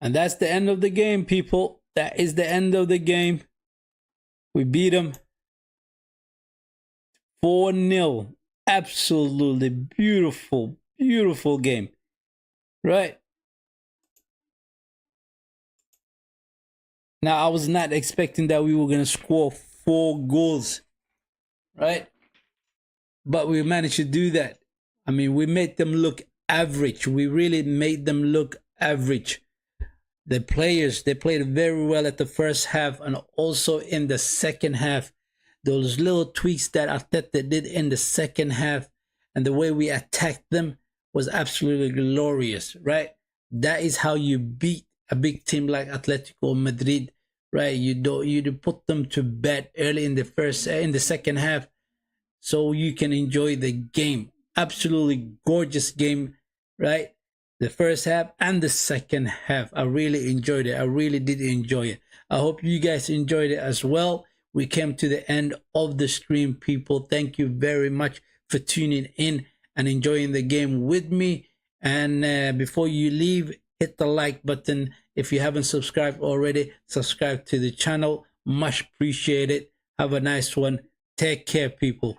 And that's the end of the game, people. That is the end of the game. We beat them 4-0. Absolutely beautiful, beautiful game. Right? Now, I was not expecting that we were going to score 4 goals. Right? But we managed to do that. I mean, we made them look average. We really made them look average. The players, they played very well at the first half and also in the second half. Those little tweaks that Arteta did in the second half and the way we attacked them was absolutely glorious, right? That is how you beat a big team like Atletico Madrid, right? You put them to bed early in the second half, so you can enjoy the game. Absolutely gorgeous game, right? The first half and the second half. I really enjoyed it. I really did enjoy it. I hope you guys enjoyed it as well. We came to the end of the stream, people. Thank you very much for tuning in and enjoying the game with me. And before you leave, hit the like button. If you haven't subscribed already, subscribe to the channel. Much appreciated. Have a nice one. Take care, people.